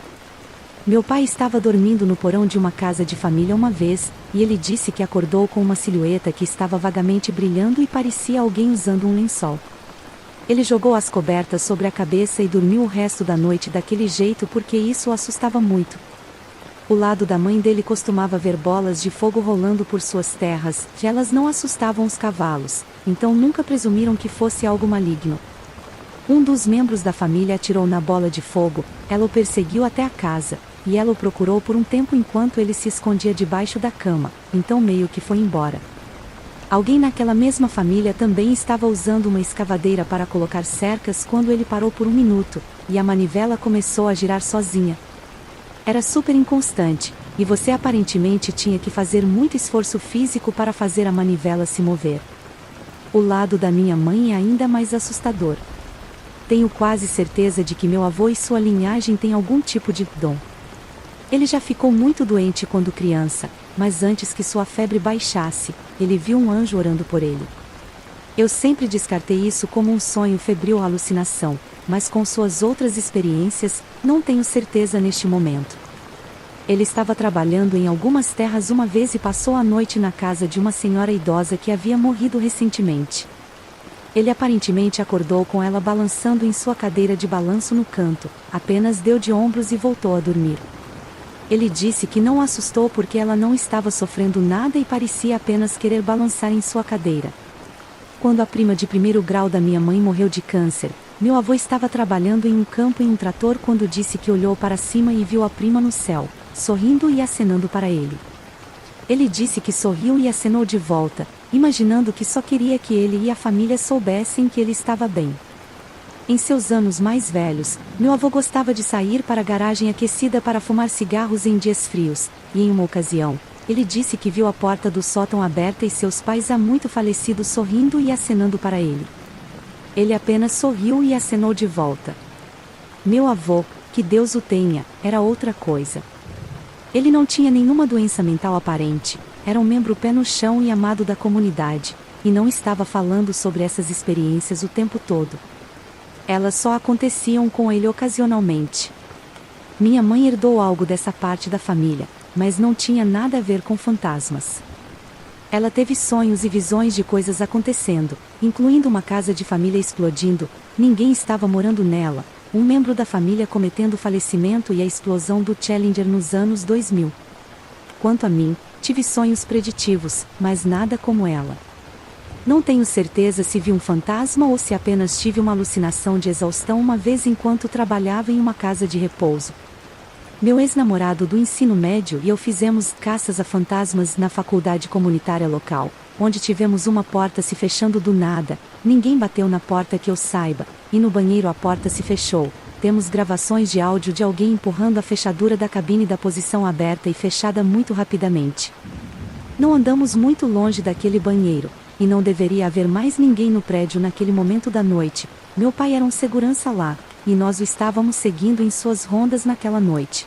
Meu pai estava dormindo no porão de uma casa de família uma vez, e ele disse que acordou com uma silhueta que estava vagamente brilhando e parecia alguém usando um lençol. Ele jogou as cobertas sobre a cabeça e dormiu o resto da noite daquele jeito porque isso o assustava muito. O lado da mãe dele costumava ver bolas de fogo rolando por suas terras, e elas não assustavam os cavalos, então nunca presumiram que fosse algo maligno. Um dos membros da família atirou na bola de fogo, ela o perseguiu até a casa, e ela o procurou por um tempo enquanto ele se escondia debaixo da cama, então meio que foi embora. Alguém naquela mesma família também estava usando uma escavadeira para colocar cercas quando ele parou por um minuto, e a manivela começou a girar sozinha. Era super inconstante, e você aparentemente tinha que fazer muito esforço físico para fazer a manivela se mover. O lado da minha mãe é ainda mais assustador. Tenho quase certeza de que meu avô e sua linhagem têm algum tipo de dom. Ele já ficou muito doente quando criança, mas antes que sua febre baixasse, ele viu um anjo orando por ele. Eu sempre descartei isso como um sonho febril ou alucinação, mas com suas outras experiências, não tenho certeza neste momento. Ele estava trabalhando em algumas terras uma vez e passou a noite na casa de uma senhora idosa que havia morrido recentemente. Ele aparentemente acordou com ela balançando em sua cadeira de balanço no canto, apenas deu de ombros e voltou a dormir. Ele disse que não a assustou porque ela não estava sofrendo nada e parecia apenas querer balançar em sua cadeira. Quando a prima de primeiro grau da minha mãe morreu de câncer, meu avô estava trabalhando em um campo em um trator quando disse que olhou para cima e viu a prima no céu, sorrindo e acenando para ele. Ele disse que sorriu e acenou de volta, imaginando que só queria que ele e a família soubessem que ele estava bem. Em seus anos mais velhos, meu avô gostava de sair para a garagem aquecida para fumar cigarros em dias frios, e em uma ocasião, ele disse que viu a porta do sótão aberta e seus pais há muito falecidos sorrindo e acenando para ele. Ele apenas sorriu e acenou de volta. Meu avô, que Deus o tenha, era outra coisa. Ele não tinha nenhuma doença mental aparente, era um membro pé no chão e amado da comunidade, e não estava falando sobre essas experiências o tempo todo. Elas só aconteciam com ele ocasionalmente. Minha mãe herdou algo dessa parte da família, mas não tinha nada a ver com fantasmas. Ela teve sonhos e visões de coisas acontecendo, incluindo uma casa de família explodindo, ninguém estava morando nela, um membro da família cometendo falecimento e a explosão do Challenger nos anos 2000. Quanto a mim, tive sonhos preditivos, mas nada como ela. Não tenho certeza se vi um fantasma ou se apenas tive uma alucinação de exaustão uma vez enquanto trabalhava em uma casa de repouso. Meu ex-namorado do ensino médio e eu fizemos caças a fantasmas na faculdade comunitária local, onde tivemos uma porta se fechando do nada, ninguém bateu na porta que eu saiba, e no banheiro a porta se fechou. Temos gravações de áudio de alguém empurrando a fechadura da cabine da posição aberta e fechada muito rapidamente. Não andamos muito longe daquele banheiro, e não deveria haver mais ninguém no prédio naquele momento da noite. Meu pai era um segurança lá, e nós o estávamos seguindo em suas rondas naquela noite.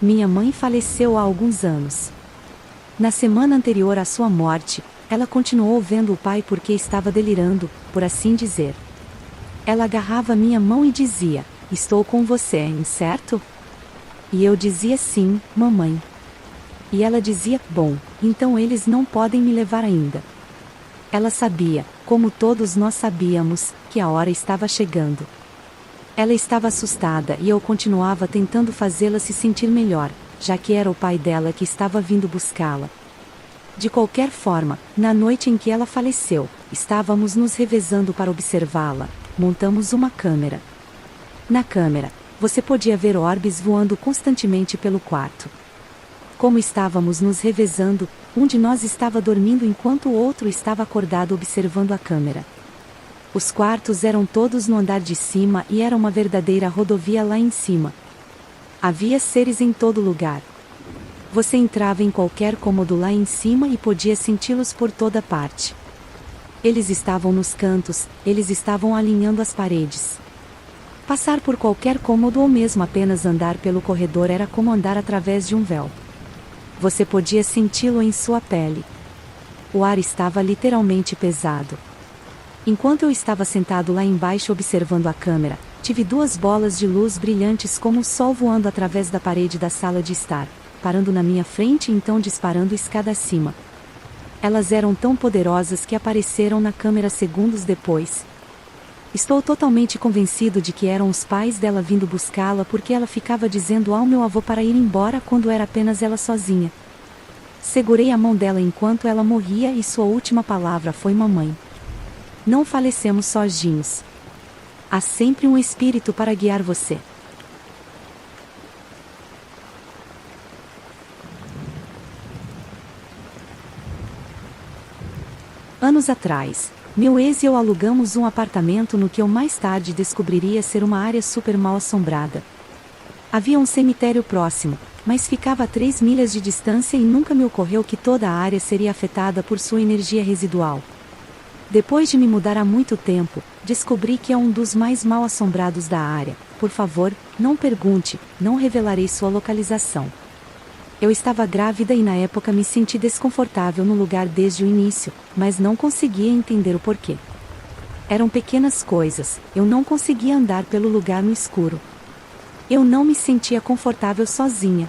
Minha mãe faleceu há alguns anos. Na semana anterior à sua morte, ela continuou vendo o pai porque estava delirando, por assim dizer. Ela agarrava minha mão e dizia: "Estou com você, hein, certo?" E eu dizia: "Sim, mamãe." E ela dizia: "Bom, então eles não podem me levar ainda." Ela sabia, como todos nós sabíamos, que a hora estava chegando. Ela estava assustada e eu continuava tentando fazê-la se sentir melhor, já que era o pai dela que estava vindo buscá-la. De qualquer forma, na noite em que ela faleceu, estávamos nos revezando para observá-la. Montamos uma câmera. Na câmera, você podia ver orbes voando constantemente pelo quarto. Como estávamos nos revezando, um de nós estava dormindo enquanto o outro estava acordado observando a câmera. Os quartos eram todos no andar de cima e era uma verdadeira rodovia lá em cima. Havia seres em todo lugar. Você entrava em qualquer cômodo lá em cima e podia senti-los por toda parte. Eles estavam nos cantos, eles estavam alinhando as paredes. Passar por qualquer cômodo ou mesmo apenas andar pelo corredor era como andar através de um véu. Você podia senti-lo em sua pele. O ar estava literalmente pesado. Enquanto eu estava sentado lá embaixo observando a câmera, tive duas bolas de luz brilhantes como o sol voando através da parede da sala de estar, parando na minha frente e então disparando escada acima. Elas eram tão poderosas que apareceram na câmera segundos depois. Estou totalmente convencido de que eram os pais dela vindo buscá-la porque ela ficava dizendo ao meu avô para ir embora quando era apenas ela sozinha. Segurei a mão dela enquanto ela morria e sua última palavra foi mamãe. Não falecemos sozinhos. Há sempre um espírito para guiar você. Anos atrás, meu ex e eu alugamos um apartamento no que eu mais tarde descobriria ser uma área super mal assombrada. Havia um cemitério próximo, mas ficava a 3 milhas de distância e nunca me ocorreu que toda a área seria afetada por sua energia residual. Depois de me mudar há muito tempo, descobri que é um dos mais mal assombrados da área. Por favor, não pergunte, não revelarei sua localização. Eu estava grávida e na época me senti desconfortável no lugar desde o início, mas não conseguia entender o porquê. Eram pequenas coisas, eu não conseguia andar pelo lugar no escuro. Eu não me sentia confortável sozinha.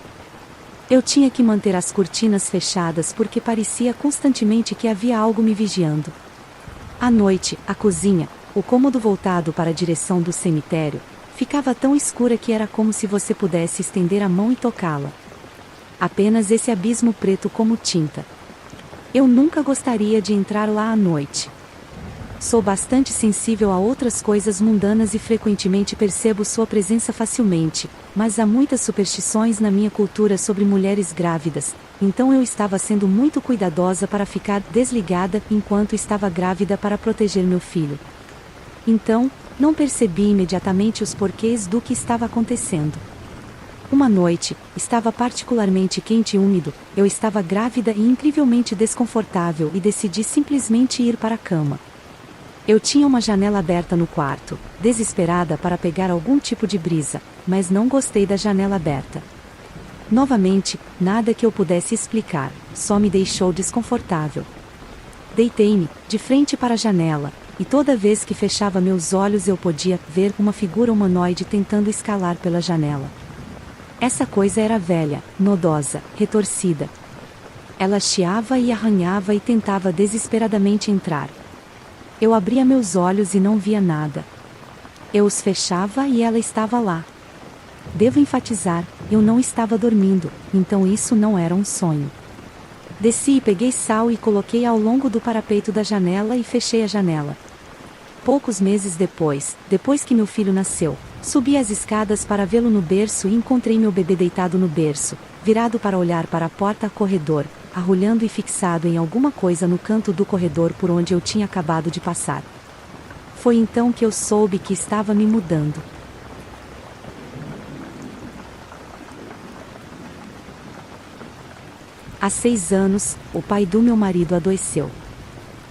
Eu tinha que manter as cortinas fechadas porque parecia constantemente que havia algo me vigiando. À noite, a cozinha, o cômodo voltado para a direção do cemitério, ficava tão escura que era como se você pudesse estender a mão e tocá-la. Apenas esse abismo preto como tinta. Eu nunca gostaria de entrar lá à noite. Sou bastante sensível a outras coisas mundanas e frequentemente percebo sua presença facilmente, mas há muitas superstições na minha cultura sobre mulheres grávidas, então eu estava sendo muito cuidadosa para ficar desligada enquanto estava grávida para proteger meu filho. Então, não percebi imediatamente os porquês do que estava acontecendo. Uma noite, estava particularmente quente e úmido, eu estava grávida e incrivelmente desconfortável e decidi simplesmente ir para a cama. Eu tinha uma janela aberta no quarto, desesperada para pegar algum tipo de brisa, mas não gostei da janela aberta. Novamente, nada que eu pudesse explicar, só me deixou desconfortável. Deitei-me, de frente para a janela, e toda vez que fechava meus olhos eu podia ver uma figura humanoide tentando escalar pela janela. Essa coisa era velha, nodosa, retorcida. Ela chiava e arranhava e tentava desesperadamente entrar. Eu abria meus olhos e não via nada. Eu os fechava e ela estava lá. Devo enfatizar, eu não estava dormindo, então isso não era um sonho. Desci e peguei sal e coloquei ao longo do parapeito da janela e fechei a janela. Poucos meses depois que meu filho nasceu, subi as escadas para vê-lo no berço e encontrei meu bebê deitado no berço, virado para olhar para a porta-corredor, arrulhando e fixado em alguma coisa no canto do corredor por onde eu tinha acabado de passar. Foi então que eu soube que estava me mudando. Há 6 anos, o pai do meu marido adoeceu.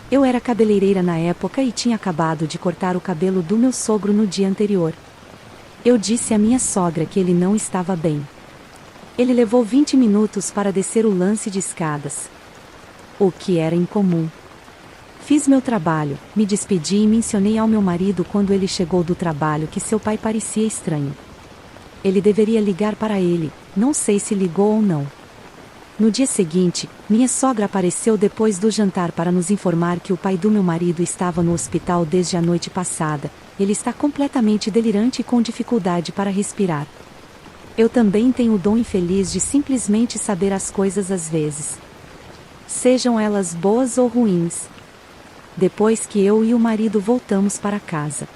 Eu era cabeleireira na época e tinha acabado de cortar o cabelo do meu sogro no dia anterior. Eu disse à minha sogra que ele não estava bem. Ele levou 20 minutos para descer o lance de escadas. O que era incomum. Fiz meu trabalho, me despedi e mencionei ao meu marido quando ele chegou do trabalho que seu pai parecia estranho. Ele deveria ligar para ele, não sei se ligou ou não. No dia seguinte, minha sogra apareceu depois do jantar para nos informar que o pai do meu marido estava no hospital desde a noite passada. Ele está completamente delirante e com dificuldade para respirar. Eu também tenho o dom infeliz de simplesmente saber as coisas às vezes. Sejam elas boas ou ruins. Depois que eu e o marido voltamos para casa.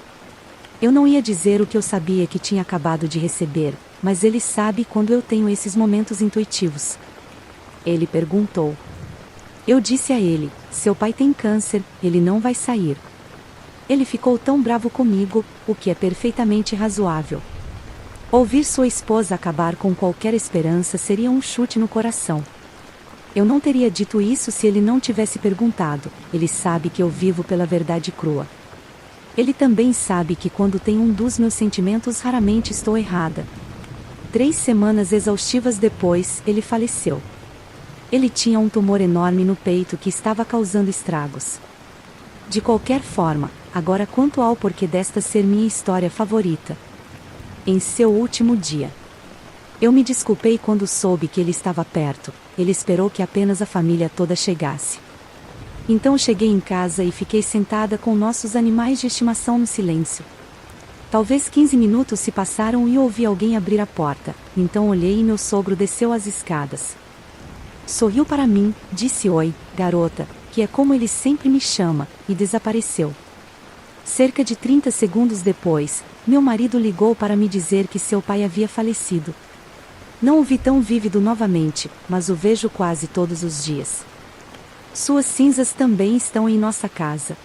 Eu não ia dizer o que eu sabia que tinha acabado de receber, mas ele sabe quando eu tenho esses momentos intuitivos. Ele perguntou. Eu disse a ele, seu pai tem câncer, ele não vai sair. Ele ficou tão bravo comigo, o que é perfeitamente razoável. Ouvir sua esposa acabar com qualquer esperança seria um chute no coração. Eu não teria dito isso se ele não tivesse perguntado, ele sabe que eu vivo pela verdade crua. Ele também sabe que quando tenho um dos meus sentimentos raramente estou errada. 3 semanas exaustivas depois, ele faleceu. Ele tinha um tumor enorme no peito que estava causando estragos. De qualquer forma, agora quanto ao porquê desta ser minha história favorita. Em seu último dia. Eu me desculpei quando soube que ele estava perto, ele esperou que apenas a família toda chegasse. Então cheguei em casa e fiquei sentada com nossos animais de estimação no silêncio. Talvez 15 minutos se passaram e ouvi alguém abrir a porta, então olhei e meu sogro desceu as escadas. Sorriu para mim, disse oi, garota, que é como ele sempre me chama, e desapareceu. Cerca de 30 segundos depois, meu marido ligou para me dizer que seu pai havia falecido. Não o vi tão vívido novamente, mas o vejo quase todos os dias. Suas cinzas também estão em nossa casa.